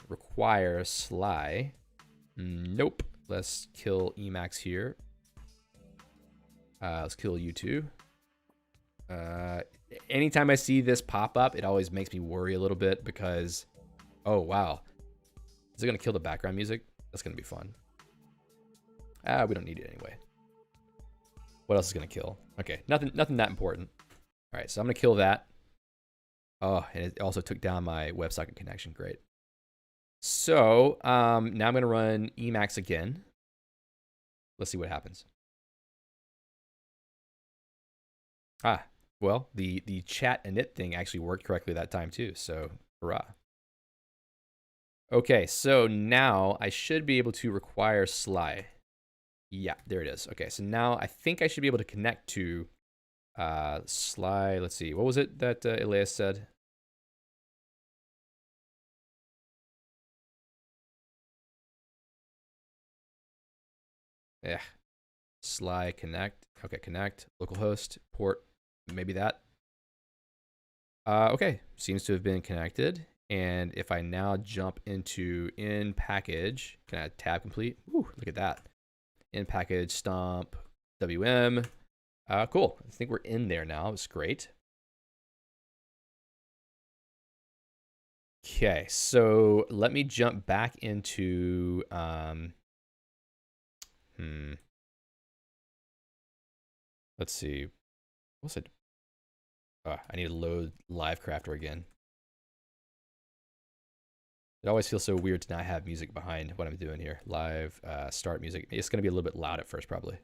S1: require Sly. Nope. Let's kill Emacs here. Let's kill you too. Anytime I see this pop up, it always makes me worry a little bit because, oh wow, is it gonna kill the background music? That's gonna be fun. We don't need it anyway. What else is gonna kill? Okay, nothing that important. All right, so I'm gonna kill that. Oh, and it also took down my WebSocket connection. Great. So now I'm gonna run Emacs again. Let's see what happens. Well, the chat init thing actually worked correctly that time too, so hurrah. Okay, so now I should be able to require Sly. Yeah, there it is. Okay, so now I think I should be able to connect to Sly. Let's see, what was it that Elias said? Yeah, Sly connect. Okay, connect, localhost, port, maybe that. Okay, seems to have been connected. And if I now jump into in package, can I tab complete? Ooh, look at that. In package, Stump, WM. Cool. I think we're in there now. It's great. Okay, so let me jump back into let's see. What's it? I need to load Livecrafter again. It always feels so weird to not have music behind what I'm doing here. Live, start music. It's going to be a little bit loud at first, probably.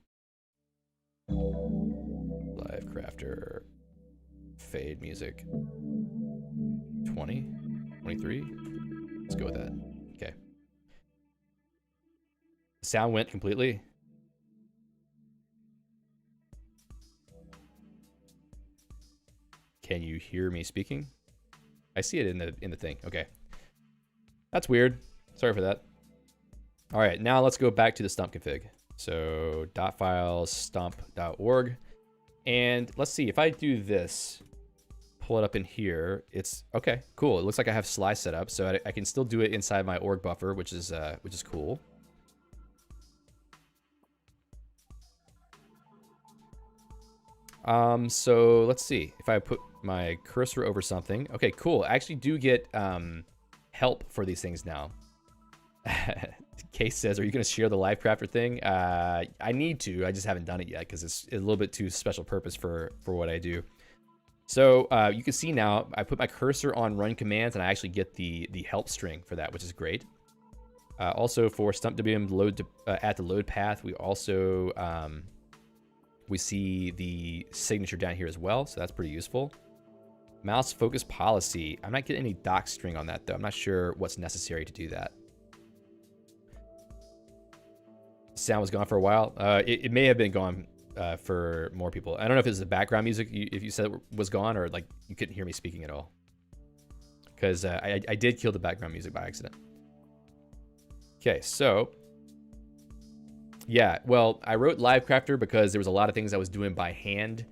S1: Livecrafter, fade music. 20, 23. Let's go with that. Okay. The sound went completely. Can you hear me speaking? I see it in the thing. Okay. That's weird. Sorry for that. All right, now let's go back to the Stump config. So .files stump.org. And let's see, if I do this, pull it up in here, it's okay, cool. It looks like I have Sly set up, so I can still do it inside my org buffer, which is cool. So let's see if I put my cursor over something. Okay, cool. I actually do get help for these things now. Case says, are you going to share the Livecrafter thing? I need to. I just haven't done it yet because it's a little bit too special purpose for what I do. So you can see now I put my cursor on run commands and I actually get the help string for that, which is great. Also for StumpWM load at the load path, we also we see the signature down here as well, so that's pretty useful. Mouse focus policy. I'm not getting any doc string on that though. I'm not sure what's necessary to do that. Sound was gone for a while. It may have been gone for more people. I don't know if it's the background music, if you said it was gone, or like you couldn't hear me speaking at all. Because I did kill the background music by accident. Okay, so yeah, well, I wrote Livecrafter because there was a lot of things I was doing by hand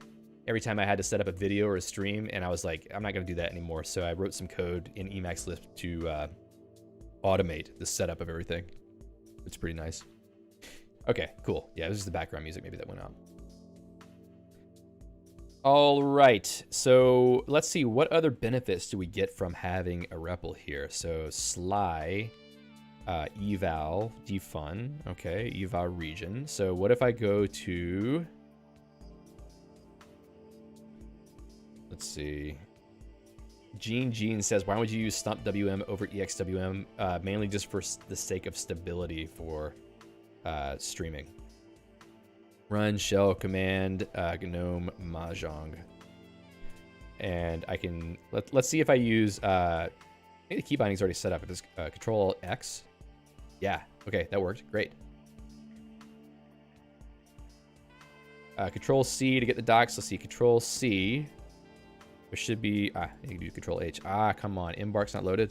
S1: every time I had to set up a video or a stream, and I was like, I'm not going to do that anymore. So I wrote some code in Emacs Lisp to automate the setup of everything. It's pretty nice. Okay, cool. Yeah, this is the background music maybe that went out. All right, so let's see, what other benefits do we get from having a REPL here? So Sly, eval, defun, okay, eval region. So what if I go to, Let's see. Gene says, why would you use StumpWM over Exwm? Mainly just for the sake of stability for streaming. Run shell command gnome mahjong. And I can let's see if I use I think the key binding's already set up. It is Control X. Yeah, okay, that worked. Great. Control C to get the docs. Let's see, Control C. There should be you can do Control H. Come on, embark's not loaded.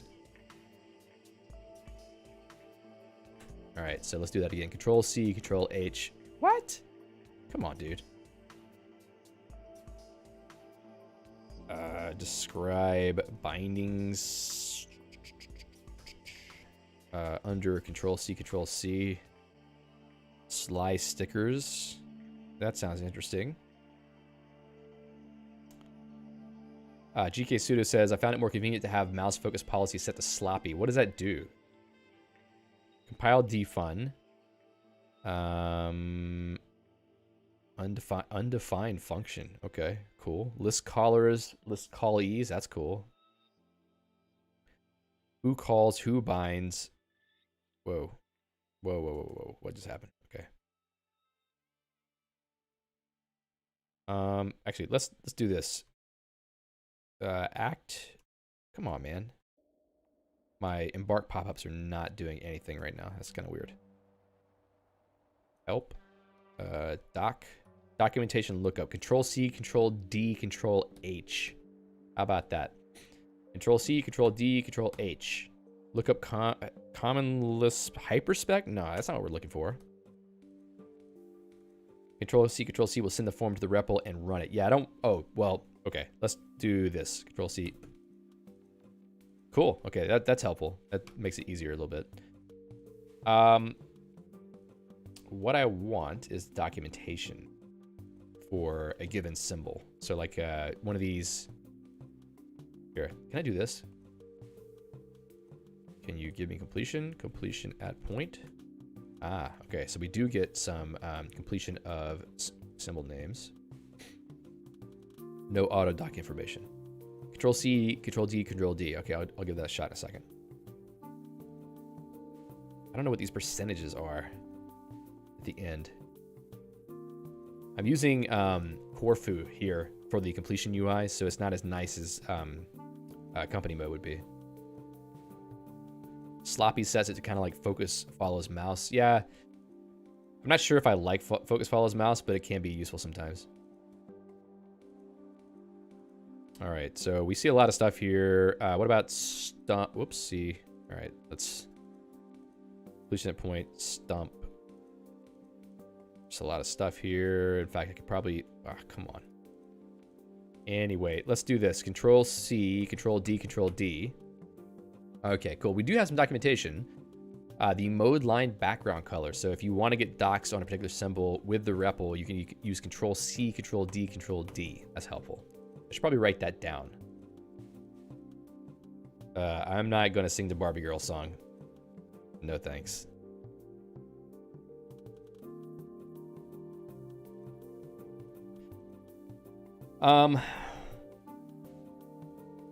S1: All right, so let's do that again. Control C, Control H. What? Come on, dude. Describe bindings under Control C, Control C. Slice stickers. That sounds interesting. GK Sudo says, I found it more convenient to have mouse focus policy set to sloppy. What does that do? Compile defun. Undefined function. Okay, cool. List callers, list callees. That's cool. Who calls, who binds. Whoa. Whoa. What just happened? Okay. Actually, let's do this. Act. Come on, man. My embark pop-ups are not doing anything right now. That's kind of weird. Help. Documentation lookup. Control C, Control D, Control H. How about that? Control C, Control D, Control H. Lookup common Lisp hyperspec? No, that's not what we're looking for. Control C will send the form to the REPL and run it. Yeah, I don't. Oh, well, okay. Let's do this. Control C. Cool. Okay, that's helpful. That makes it easier a little bit. What I want is documentation for a given symbol. So like one of these. Here, can I do this? Can you give me completion? Completion at point. Okay. So we do get some completion of symbol names. No auto doc information. Control C, Control D, Control D. Okay, I'll give that a shot in a second. I don't know what these percentages are at the end. I'm using Corfu here for the completion UI, so it's not as nice as company mode would be. Sloppy sets it to kind of like focus follows mouse. Yeah, I'm not sure if I like focus follows mouse, but it can be useful sometimes. All right, so we see a lot of stuff here. What about Stump? Whoopsie. All right, let's completion at point, Stump. There's a lot of stuff here. In fact, I could probably, come on. Anyway, let's do this. Control C, Control D, Control D. Okay, cool. We do have some documentation. The mode line background color. So if you want to get docs on a particular symbol with the REPL, you can use Control C, Control D, Control D. That's helpful. I should probably write that down. I'm not going to sing the Barbie Girl song. No thanks.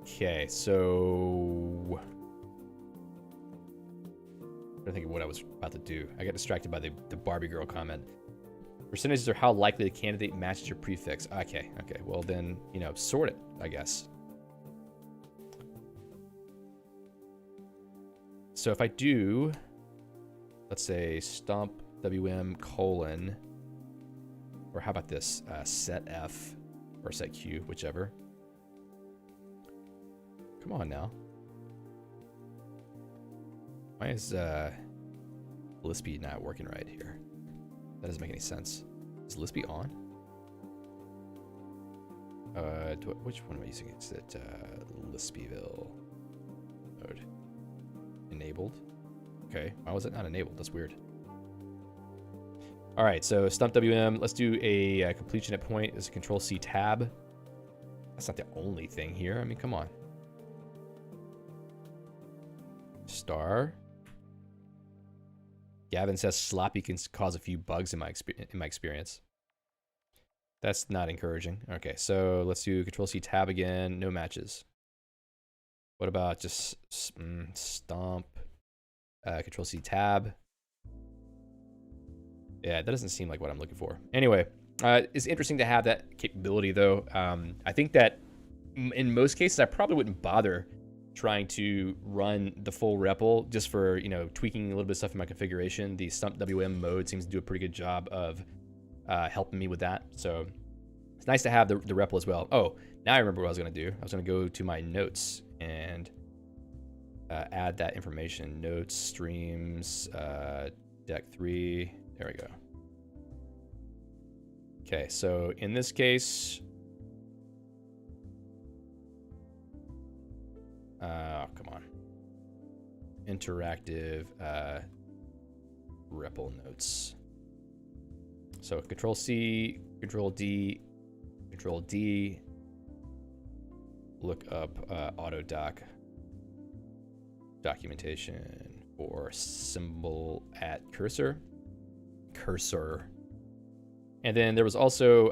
S1: Okay, so I don't think of what I was about to do. I got distracted by the Barbie Girl comment. Percentages are how likely the candidate matches your prefix. Okay. Well then, sort it, I guess. So if I do, let's say StumpWM : or how about this? Set F or set Q, whichever. Come on now. Why is Lispy not working right here? That doesn't make any sense. Is Lispy on? Which one am I using? Is it Lispyville mode? Enabled? Okay, why was it not enabled? That's weird. All right, so StumpWM. Let's do a completion at point. Is a Control C tab. That's not the only thing here. I mean, come on. Star. Gavin says sloppy can cause a few bugs in my experience. That's not encouraging. Okay, so let's do Control-C tab again. No matches. What about just Stump? Control-C tab. Yeah, that doesn't seem like what I'm looking for. Anyway, it's interesting to have that capability, though. I think that in most cases, I probably wouldn't bother trying to run the full REPL just for, you know, tweaking a little bit of stuff in my configuration. The StumpWM mode seems to do a pretty good job of helping me with that. So it's nice to have the REPL as well. Oh, now I remember what I was going to do. I was going to go to my notes and add that information. Notes, streams, deck 3. There we go. Okay, so in this case, come on. Interactive REPL notes. So Control-C, Control-D, Control-D. Look up autodoc documentation for symbol at cursor. And then there was also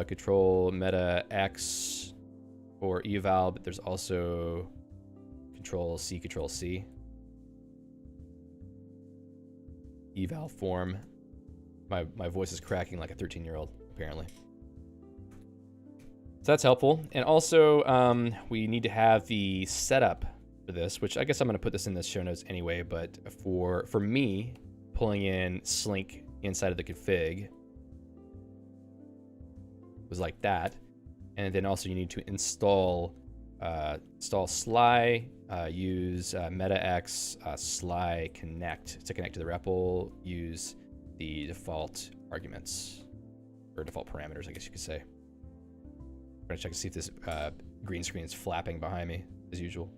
S1: Control Meta X for eval, but there's also Control-C, Control-C. Eval form. My voice is cracking like a 13-year-old, apparently. So that's helpful. And also, we need to have the setup for this, which I guess I'm going to put this in the show notes anyway, but for me, pulling in Slink inside of the config was like that. And then also you need to install Sly, use MetaX Sly connect to connect to the REPL, use the default arguments, or default parameters, I guess you could say. I'm gonna check to see if this green screen is flapping behind me, as usual.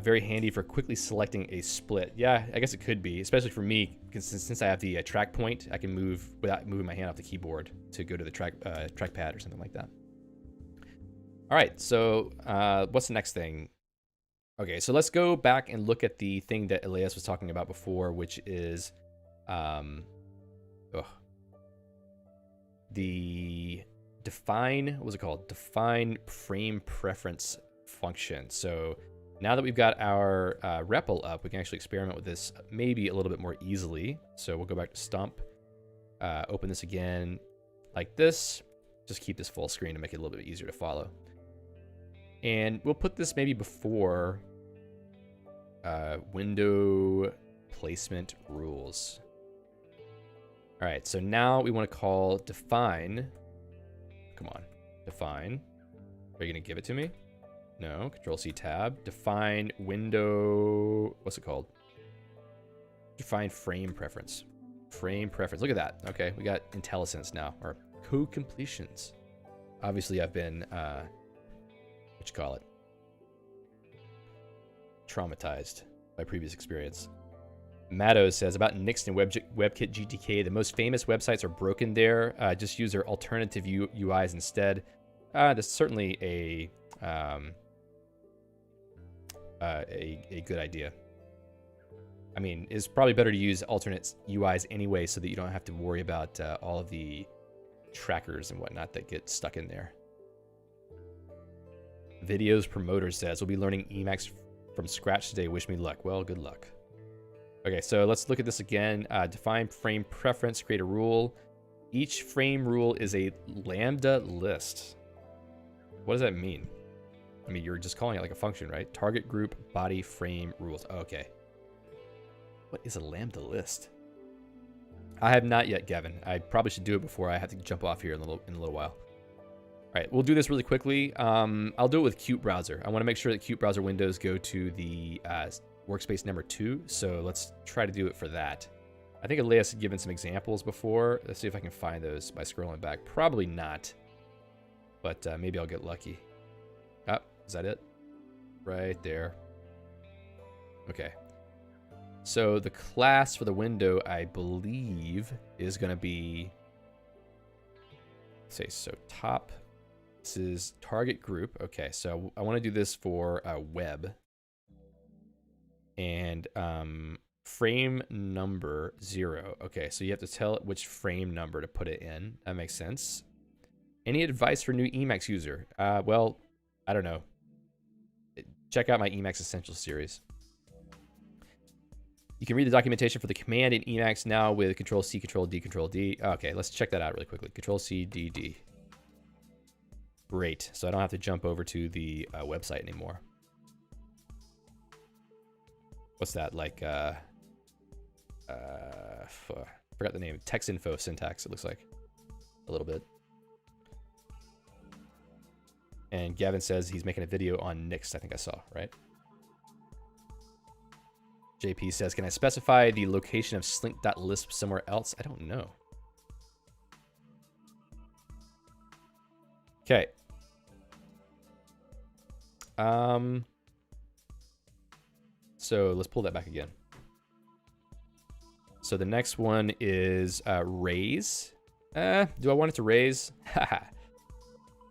S1: Very handy for quickly selecting a split. Yeah, I guess it could be, especially for me, because since I have the track point, I can move without moving my hand off the keyboard to go to the trackpad or something like that. All right, so what's the next thing? Okay, so let's go back and look at the thing that Elias was talking about before, which is the define, what was it called? Define frame preference function. So now that we've got our REPL up, we can actually experiment with this maybe a little bit more easily. So we'll go back to Stump, open this again like this. Just keep this full screen to make it a little bit easier to follow. And we'll put this maybe before window placement rules. All right, so now we want to call define. Come on, define. Are you going to give it to me? No, Control-C tab. Define window, what's it called? Define frame preference. Frame preference, look at that. Okay, we got IntelliSense now, or code completions. Obviously I've been, what you call it? Traumatized by previous experience. Matto says about Nix and WebKit GTK, the most famous websites are broken there. Just use their alternative UIs instead. That's certainly a good idea. I mean, it's probably better to use alternate UIs anyway, so that you don't have to worry about all of the trackers and whatnot that get stuck in there. Videos promoter says we'll be learning Emacs from scratch today. Wish me luck. Well, good luck. Okay, so let's look at this again. Define frame preference, create a rule. Each frame rule is a lambda list. What does that mean? I mean, you're just calling it like a function, right? Target group, body, frame, rules. Okay. What is a lambda list? I have not yet, Gavin. I probably should do it before I have to jump off here in a little while. All right, we'll do this really quickly. I'll do it with Qt Browser. I want to make sure that Qt Browser windows go to the workspace number 2, so let's try to do it for that. I think Elias had given some examples before. Let's see if I can find those by scrolling back. Probably not, but maybe I'll get lucky. Oh, is that it? Right there. Okay. So the class for the window, I believe, is going to be, say, so top. This is target group. Okay, so I want to do this for web. And Frame number 0. Okay, so you have to tell it which frame number to put it in. That makes sense. Any advice for new Emacs user? Well, I don't know. Check out my Emacs Essentials series. You can read the documentation for the command in Emacs now with Control-C, Control-D, Control-D. Okay, let's check that out really quickly. Control-C, D-D. Great, so I don't have to jump over to the website anymore. What's that, like, forgot the name. Text info syntax, it looks like. A little bit. And Gavin says he's making a video on Nix, I think I saw, right? JP says, can I specify the location of slink.lisp somewhere else? I don't know. Okay. So let's pull that back again. So the next one is raise. Do I want it to raise?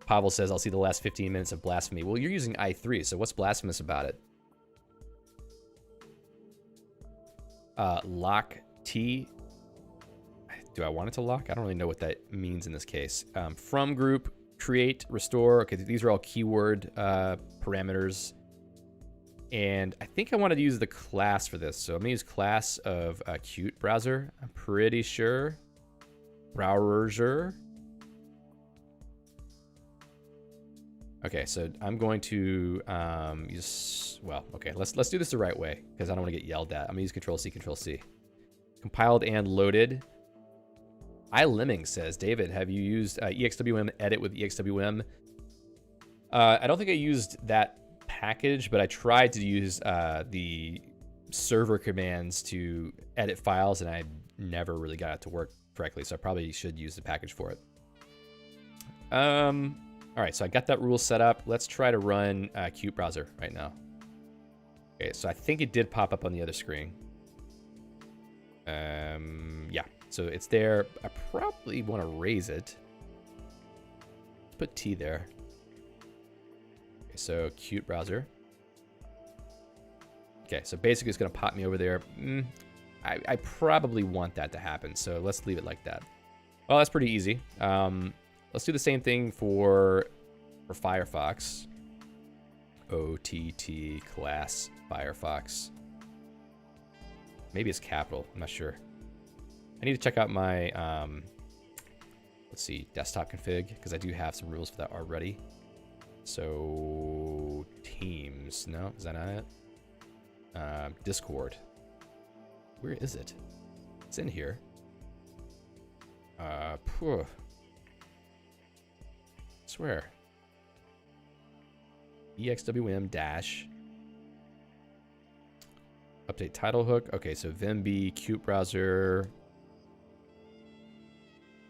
S1: Pavel says, I'll see the last 15 minutes of blasphemy. Well, you're using i3, so what's blasphemous about it? Lock T. Do I want it to lock? I don't really know what that means in this case. From group, create, restore. Okay, these are all keyword parameters. And I think I wanted to use the class for this. So I'm gonna use class of Qt browser. I'm pretty sure. Browser. Okay, so I'm going to use, well, okay, let's do this the right way because I don't want to get yelled at. I'm gonna use Control-C, Control-C. Compiled and loaded. iLemming says, David, have you used Exwm edit with Exwm? I don't think I used that package, but I tried to use the server commands to edit files, and I never really got it to work correctly, so I probably should use the package for it. All right, so I got that rule set up. Let's try to run Qt browser right now. Okay, so I think it did pop up on the other screen. Yeah, so it's there. I probably want to raise it. Let's put T there. Okay, so Qt browser. Okay, so basically it's going to pop me over there. I probably want that to happen, so let's leave it like that. Well, that's pretty easy. Let's do the same thing for Firefox. OTT class Firefox. Maybe it's capital. I'm not sure. I need to check out my, let's see, desktop config, because I do have some rules for that already. So, Teams. No, is that not it? Discord. Where is it? It's in here. Swear. Exwm dash update title hook. Okay, so Vimb Qt browser.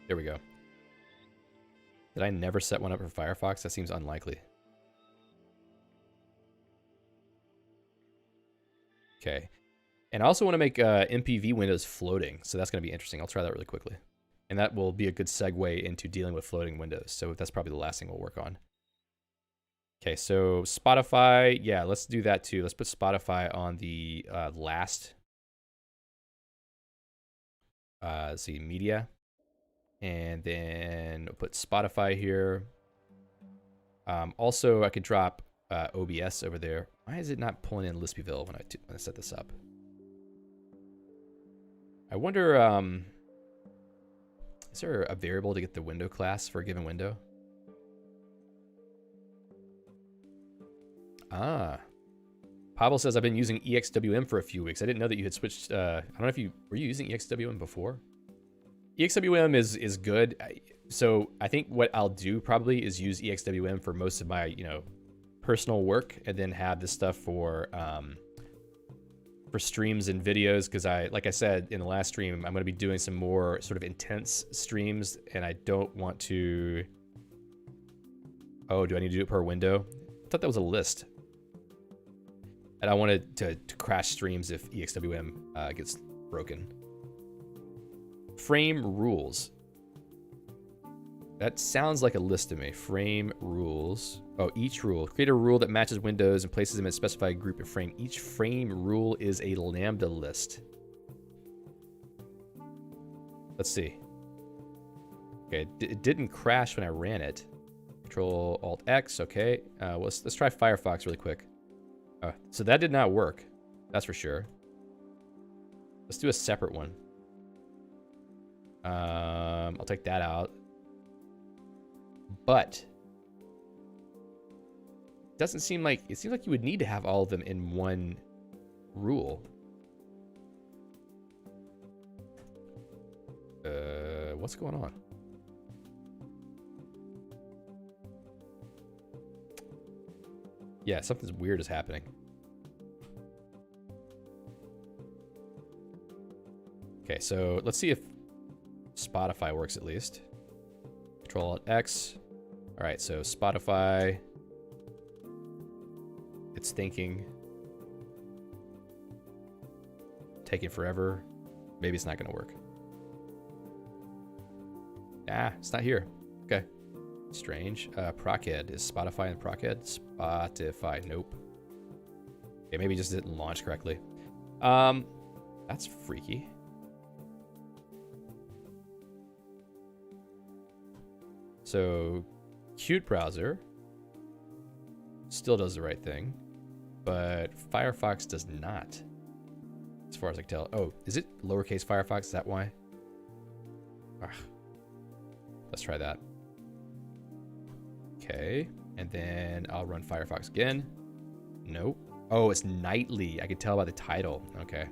S1: There we go. Did I never set one up for Firefox? That seems unlikely. Okay. And I also want to make MPV windows floating, so that's going to be interesting. I'll try that really quickly. And that will be a good segue into dealing with floating windows. So that's probably the last thing we'll work on. Okay, so Spotify, yeah, let's do that too. Let's put Spotify on the last, let's see, media. And then we'll put Spotify here. Also, I could drop OBS over there. Why is it not pulling in Lispyville when I set this up? I wonder, is there a variable to get the window class for a given window? Ah. Pavel says, I've been using Exwm for a few weeks. I didn't know that you had switched. I don't know if you were you using Exwm before? Exwm is good. So I think what I'll do probably is use Exwm for most of my, personal work, and then have this stuff for streams and videos, because like I said in the last stream, I'm going to be doing some more sort of intense streams, and I don't want to. Oh, do I need to do it per window? I thought that was a list. And I wanted to crash streams if Exwm gets broken. Frame rules. That sounds like a list to me. Frame rules. Oh, each rule. Create a rule that matches windows and places them in a specified group and frame. Each frame rule is a lambda list. Let's see. Okay, it didn't crash when I ran it. Control Alt X. Okay. Let's try Firefox really quick. So that did not work. That's for sure. Let's do a separate one. I'll take that out. But it doesn't seem like, it seems like you would need to have all of them in one rule. What's going on? Yeah, something's weird is happening. Okay, so let's see if Spotify works at least. Control Alt X. All right, so Spotify. It's thinking. Taking forever. Maybe it's not going to work. Ah, it's not here. Okay. Strange. Prochead. Is Spotify in Prochead? Spotify. Nope. Okay, maybe it just didn't launch correctly. That's freaky. So, Qt browser still does the right thing, but Firefox does not, as far as I can tell. Oh, is it lowercase Firefox? Is that why? Ugh. Let's try that. Okay, and then I'll run Firefox again. Nope. Oh, it's nightly. I can tell by the title. Okay.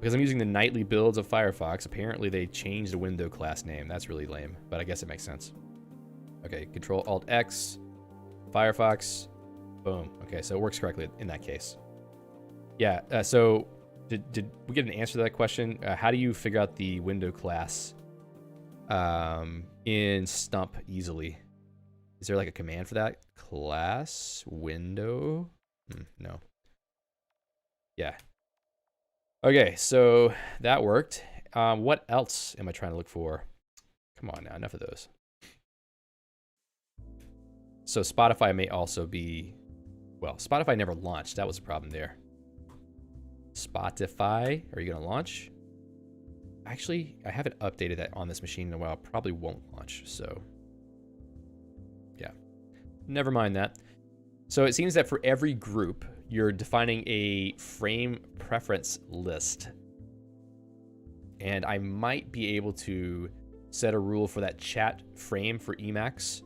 S1: Because I'm using the nightly builds of Firefox, apparently they changed the window class name. That's really lame, but I guess it makes sense. Okay, Control Alt X, Firefox, boom. Okay, so it works correctly in that case. Yeah. So did we get an answer to that question? How do you figure out the window class in Stump easily? Is there like a command for that? Class window? No. Yeah. Okay, so that worked. What else am I trying to look for? Come on now, enough of those. So Spotify may also be, well, Spotify never launched. That was the problem there. Spotify, are you gonna launch? Actually, I haven't updated that on this machine in a while. Probably won't launch, so yeah. Never mind that. So it seems that for every group, you're defining a frame preference list. And I might be able to set a rule for that chat frame for Emacs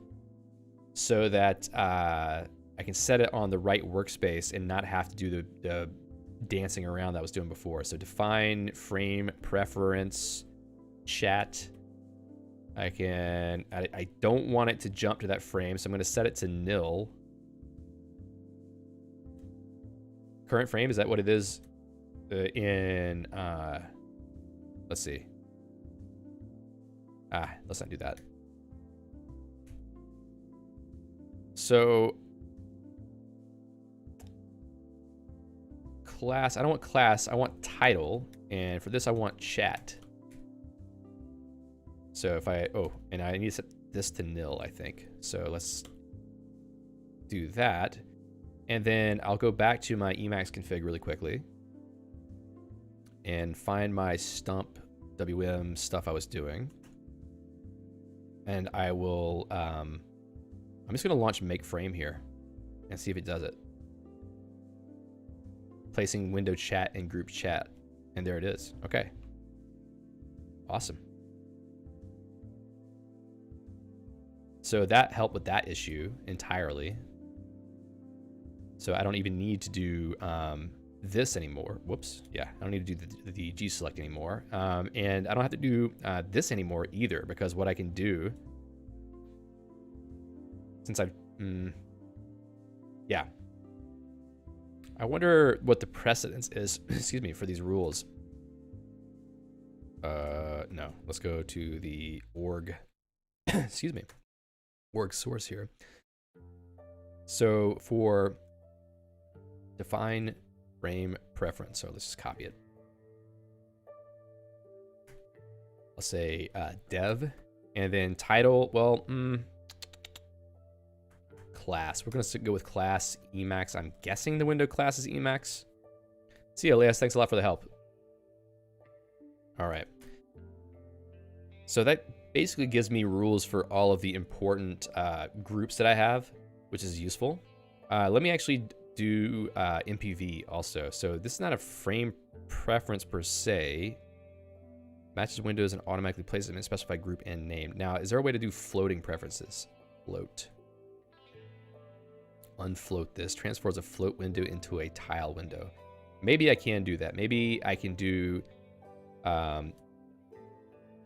S1: so that I can set it on the right workspace and not have to do the dancing around that I was doing before. So define frame preference chat. I don't want it to jump to that frame, so I'm going to set it to nil. Current frame, is that what it is in, let's see. Let's not do that. So, class, I don't want class, I want title. And for this, I want chat. So if and I need to set this to nil, I think. So let's do that. And then I'll go back to my Emacs config really quickly and find my StumpWM stuff I was doing. And I will, I'm just gonna launch make frame here and see if it does it. Placing window chat and group chat. And there it is. Okay. Awesome. So that helped with that issue entirely. So I don't even need to do this anymore. Whoops. Yeah, I don't need to do the G select anymore. And I don't have to do this anymore either, because what I can do, since I've, yeah. I wonder what the precedence is, excuse me, for these rules. No, let's go to the org, excuse me, org source here. So for define frame preference, so let's just copy it. I'll say dev, and then title, well, class. We're gonna go with class Emacs. I'm guessing the window class is Emacs. See you, Elias. Thanks a lot for the help. All right. So that basically gives me rules for all of the important groups that I have, which is useful. Let me actually do MPV also. So this is not a frame preference per se. Matches windows and automatically places them in a specified group and name. Now, is there a way to do floating preferences? Float. Unfloat this. Transforms a float window into a tile window. Maybe I can do that. Maybe I can do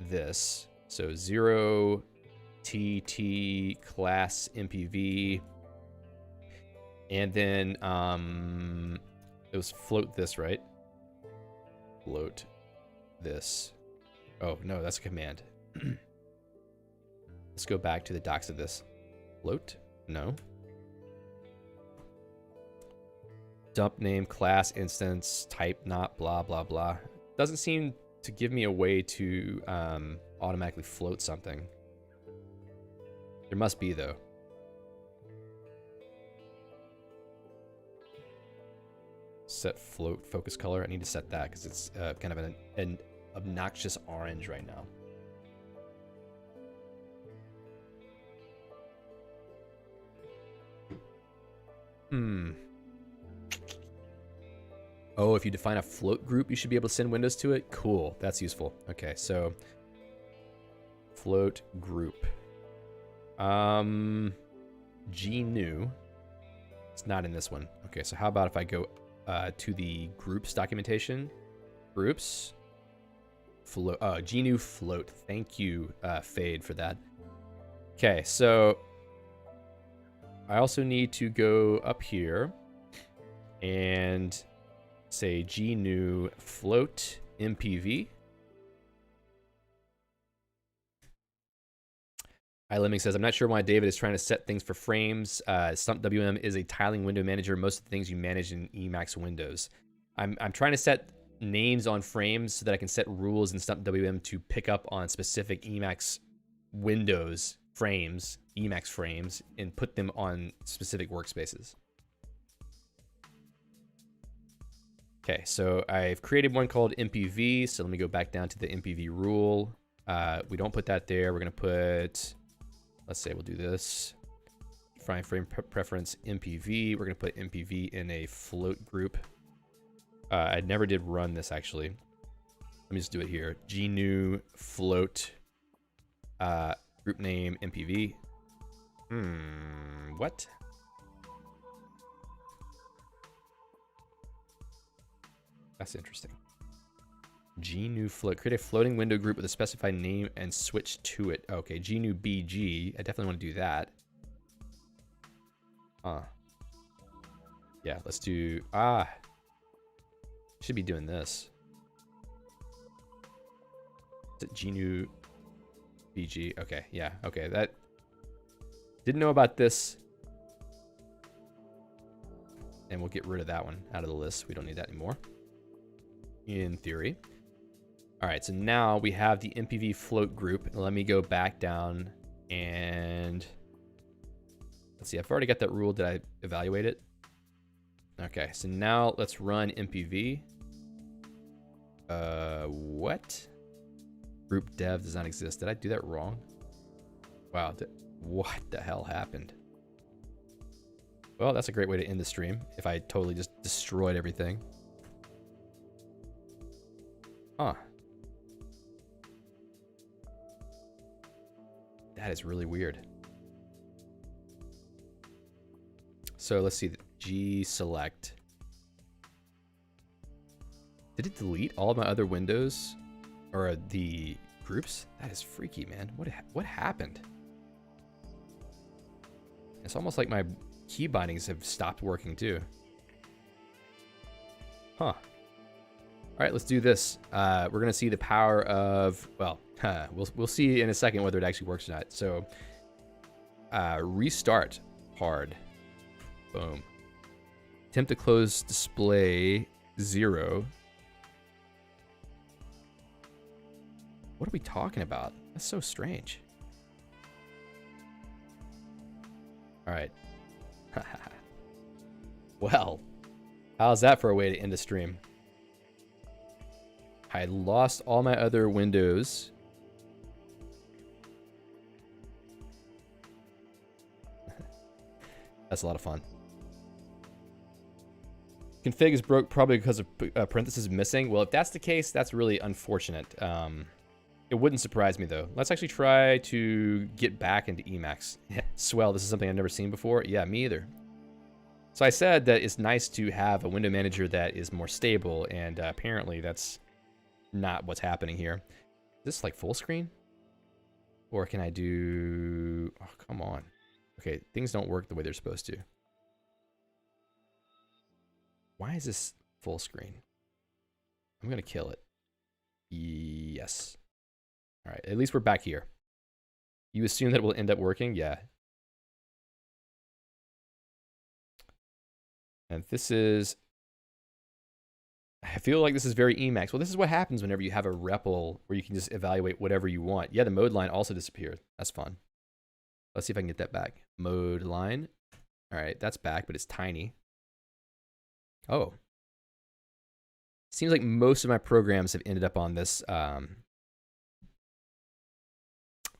S1: this. So 0 TT class MPV. And then it was float this, right? Float this. Oh, no, that's a command. Let's go back to the docs of this. Float? No. Dump name, class, instance, type, not, blah, blah, blah. Doesn't seem to give me a way to automatically float something. There must be, though. Set float focus color. I need to set that because it's kind of an obnoxious orange right now. Oh, if you define a float group, you should be able to send windows to it. Cool, that's useful. Okay, so float group. GNew. It's not in this one. Okay, so how about if I go to the groups documentation? Groups. Float. GNew float. Thank you, Fade, for that. Okay, so I also need to go up here and say GNew float MPV. iLemming says, I'm not sure why David is trying to set things for frames. StumpWM is a tiling window manager. Most of the things you manage in Emacs windows. I'm trying to set names on frames so that I can set rules in StumpWM to pick up on specific Emacs windows, frames, Emacs frames, and put them on specific workspaces. Okay, so I've created one called MPV. So let me go back down to the MPV rule. We don't put that there. We're going to put, let's say we'll do this. Frame preference MPV. We're going to put MPV in a float group. I never did run this, actually. Let me just do it here. GNew float group name MPV. What? That's interesting. GNew float. Create a floating window group with a specified name and switch to it. Okay, GNew BG. I definitely want to do that. Yeah, let's do... should be doing this. Is it GNew BG? Okay, yeah, okay. That... Didn't know about this. And we'll get rid of that one out of the list. We don't need that anymore. In theory. All right, so now we have the MPV float group. Let me go back down and let's see. I've already got that rule. Did I evaluate it? Okay, so now let's run MPV. What? Group dev does not exist. Did I do that wrong? Wow, what the hell happened? Well, that's a great way to end the stream if I totally just destroyed everything. Huh. That is really weird. So let's see, the G select. Did it delete all of my other windows or the groups? That is freaky, man. What happened? It's almost like my key bindings have stopped working too. Huh. All right, let's do this. We're gonna see the power of, well, we'll see in a second whether it actually works or not. So restart hard. Boom. Attempt to close display 0. What are we talking about? That's so strange. All right. Well, how's that for a way to end the stream? I lost all my other windows That's a lot of fun. Config is broke probably because of parentheses missing. Well, if that's the case, that's really unfortunate. It wouldn't surprise me, though. Let's actually try to get back into Emacs. Swell, this is something I've never seen before. Yeah, me either. So I said that it's nice to have a window manager that is more stable, and apparently that's not what's happening here. Is this like full screen? Or can I do... Oh, come on. Okay, things don't work the way they're supposed to. Why is this full screen? I'm going to kill it. Yes. All right, at least we're back here. You assume that it will end up working? Yeah. And this is... I feel like this is very Emacs. Well, this is what happens whenever you have a REPL where you can just evaluate whatever you want. Yeah, the mode line also disappeared. That's fun. Let's see if I can get that back. Mode line. All right, that's back, but it's tiny. Oh. Seems like most of my programs have ended up on this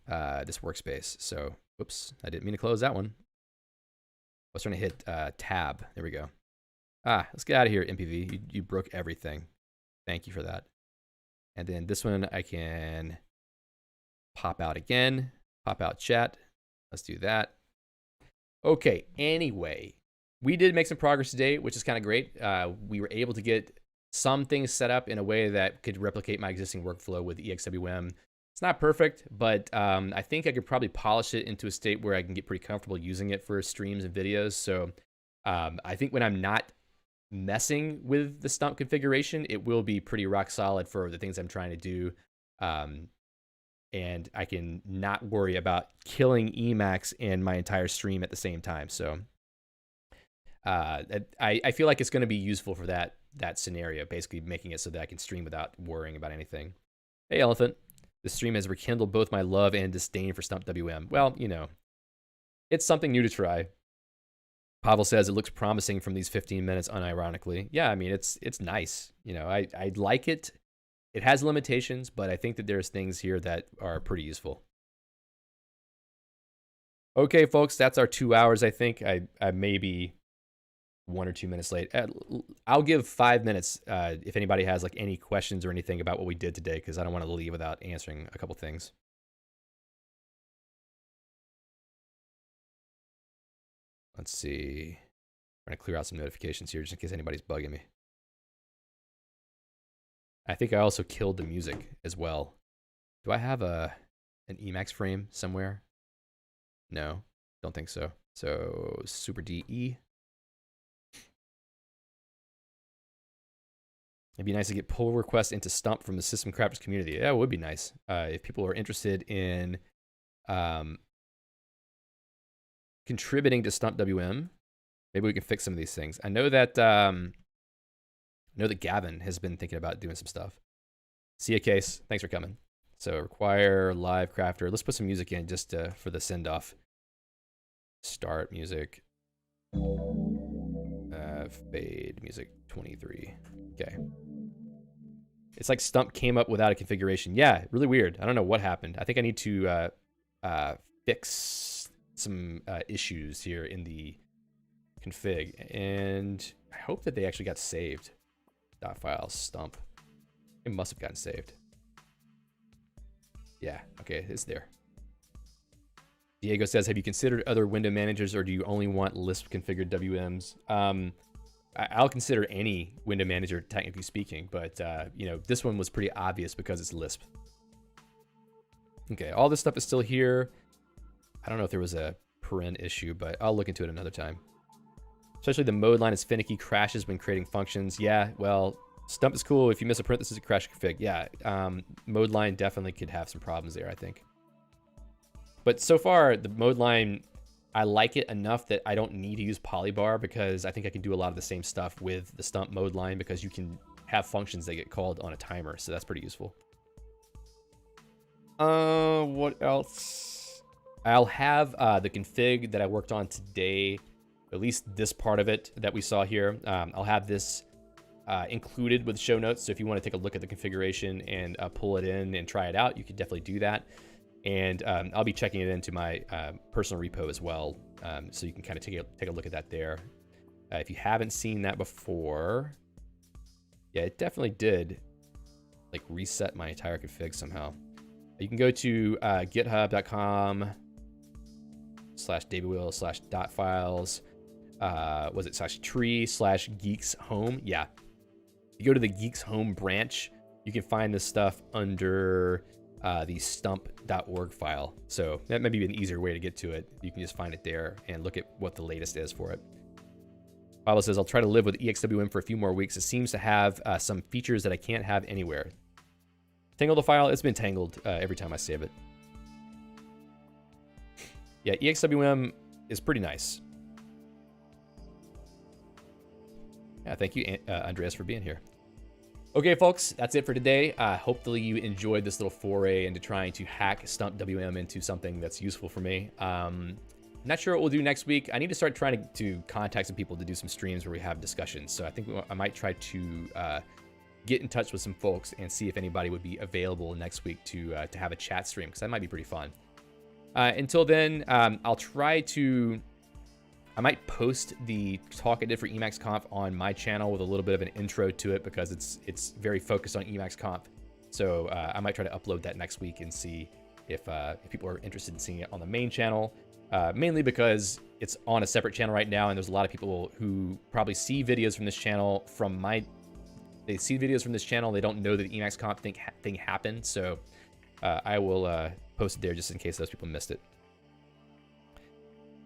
S1: this workspace. So, whoops, I didn't mean to close that one. I was trying to hit tab. There we go. Ah, let's get out of here, MPV. You broke everything. Thank you for that. And then this one I can pop out again. Pop out chat. Let's do that. Okay, anyway, we did make some progress today, which is kind of great. We were able to get some things set up in a way that could replicate my existing workflow with Exwm. It's not perfect, but I think I could probably polish it into a state where I can get pretty comfortable using it for streams and videos. So I think when I'm not messing with the Stump configuration, it will be pretty rock solid for the things I'm trying to do. And I can not worry about killing Emacs and my entire stream at the same time. So I feel like it's going to be useful for that scenario, basically making it so that I can stream without worrying about anything. Hey, Elephant. The stream has rekindled both my love and disdain for StumpWM. Well, you know, it's something new to try. Pavel says it looks promising from these 15 minutes, unironically. Yeah, I mean, it's nice. You know, I like it. It has limitations, but I think that there's things here that are pretty useful. Okay, folks, that's our 2 hours, I think. I may be 1 or 2 minutes late. I'll give 5 minutes if anybody has like any questions or anything about what we did today, because I don't want to leave without answering a couple things. Let's see. I'm going to clear out some notifications here just in case anybody's bugging me. I think I also killed the music as well. Do I have an Emacs frame somewhere? No, don't think so. So super DE. It'd be nice to get pull requests into Stump from the System Crafters community. Yeah, it would be nice. If people are interested in contributing to StumpWM, maybe we can fix some of these things. I know that Gavin has been thinking about doing some stuff. See a case. Thanks for coming. So require live crafter. Let's put some music in just for the send off. Start music. Fade music 23. Okay. It's like Stump came up without a configuration. Yeah, really weird. I don't know what happened. I think I need to fix some issues here in the config, and I hope that they actually got saved. .files Stump. It must have gotten saved. Yeah, okay, it's there. Diego says, have you considered other window managers, or do you only want Lisp configured WMs? I'll consider any window manager, technically speaking, but you know, this one was pretty obvious because it's Lisp. Okay, all this stuff is still here. I don't know if there was a paren issue, but I'll look into it another time. Especially the mode line is finicky, crashes when creating functions. Yeah, well, Stump is cool. If you miss a parenthesis, crash config. Yeah, mode line definitely could have some problems there, I think. But so far, the mode line, I like it enough that I don't need to use polybar, because I think I can do a lot of the same stuff with the Stump mode line, because you can have functions that get called on a timer, so that's pretty useful. What else? I'll have the config that I worked on today, at least this part of it that we saw here. I'll have this included with show notes, so if you want to take a look at the configuration and pull it in and try it out, you can definitely do that. And I'll be checking it into my personal repo as well So you can kind of take a look at that there. If you haven't seen that before, yeah, it definitely did like reset my entire config somehow. You can go to github.com/davidwill/.files. Was it /tree/geeks home? Yeah. If you go to the geeks home branch, you can find this stuff under the stump.org file. So that may be an easier way to get to it. You can just find it there and look at what the latest is for it. Pablo says, I'll try to live with Exwm for a few more weeks. It seems to have some features that I can't have anywhere. Tangle the file. It's been tangled every time I save it. Yeah, Exwm is pretty nice. Yeah, thank you, Andreas, for being here. Okay, folks, that's it for today. Hopefully you enjoyed this little foray into trying to hack StumpWM into something that's useful for me. Not sure what we'll do next week. I need to start trying to contact some people to do some streams where we have discussions. So I think I might try to get in touch with some folks and see if anybody would be available next week to have a chat stream, because that might be pretty fun. Until then, I'll try to... I might post the talk I did for Emacs Conf on my channel with a little bit of an intro to it, because it's very focused on Emacs Conf. So I might try to upload that next week and see if people are interested in seeing it on the main channel. Mainly because it's on a separate channel right now, and there's a lot of people who probably see videos from this channel they see videos from this channel. They don't know that the Emacs Conf thing happened. So I will post it there just in case those people missed it.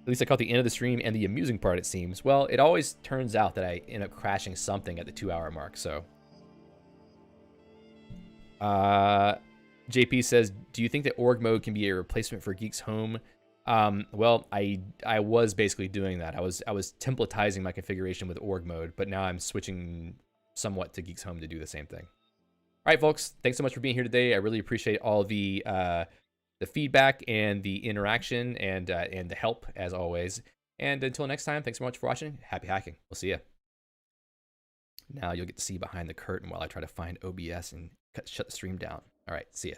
S1: At least I caught the end of the stream, and the amusing part, it seems. Well, it always turns out that I end up crashing something at the 2-hour mark, so. JP says, do you think that org mode can be a replacement for Geeks Home? Well, I was basically doing that. I was templatizing my configuration with org mode, but now I'm switching somewhat to Geeks Home to do the same thing. All right, folks, thanks so much for being here today. I really appreciate all the feedback and the interaction and the help, as always. And until next time, thanks so much for watching. Happy hacking. We'll see you. Now you'll get to see behind the curtain while I try to find OBS and shut the stream down. All right, see ya.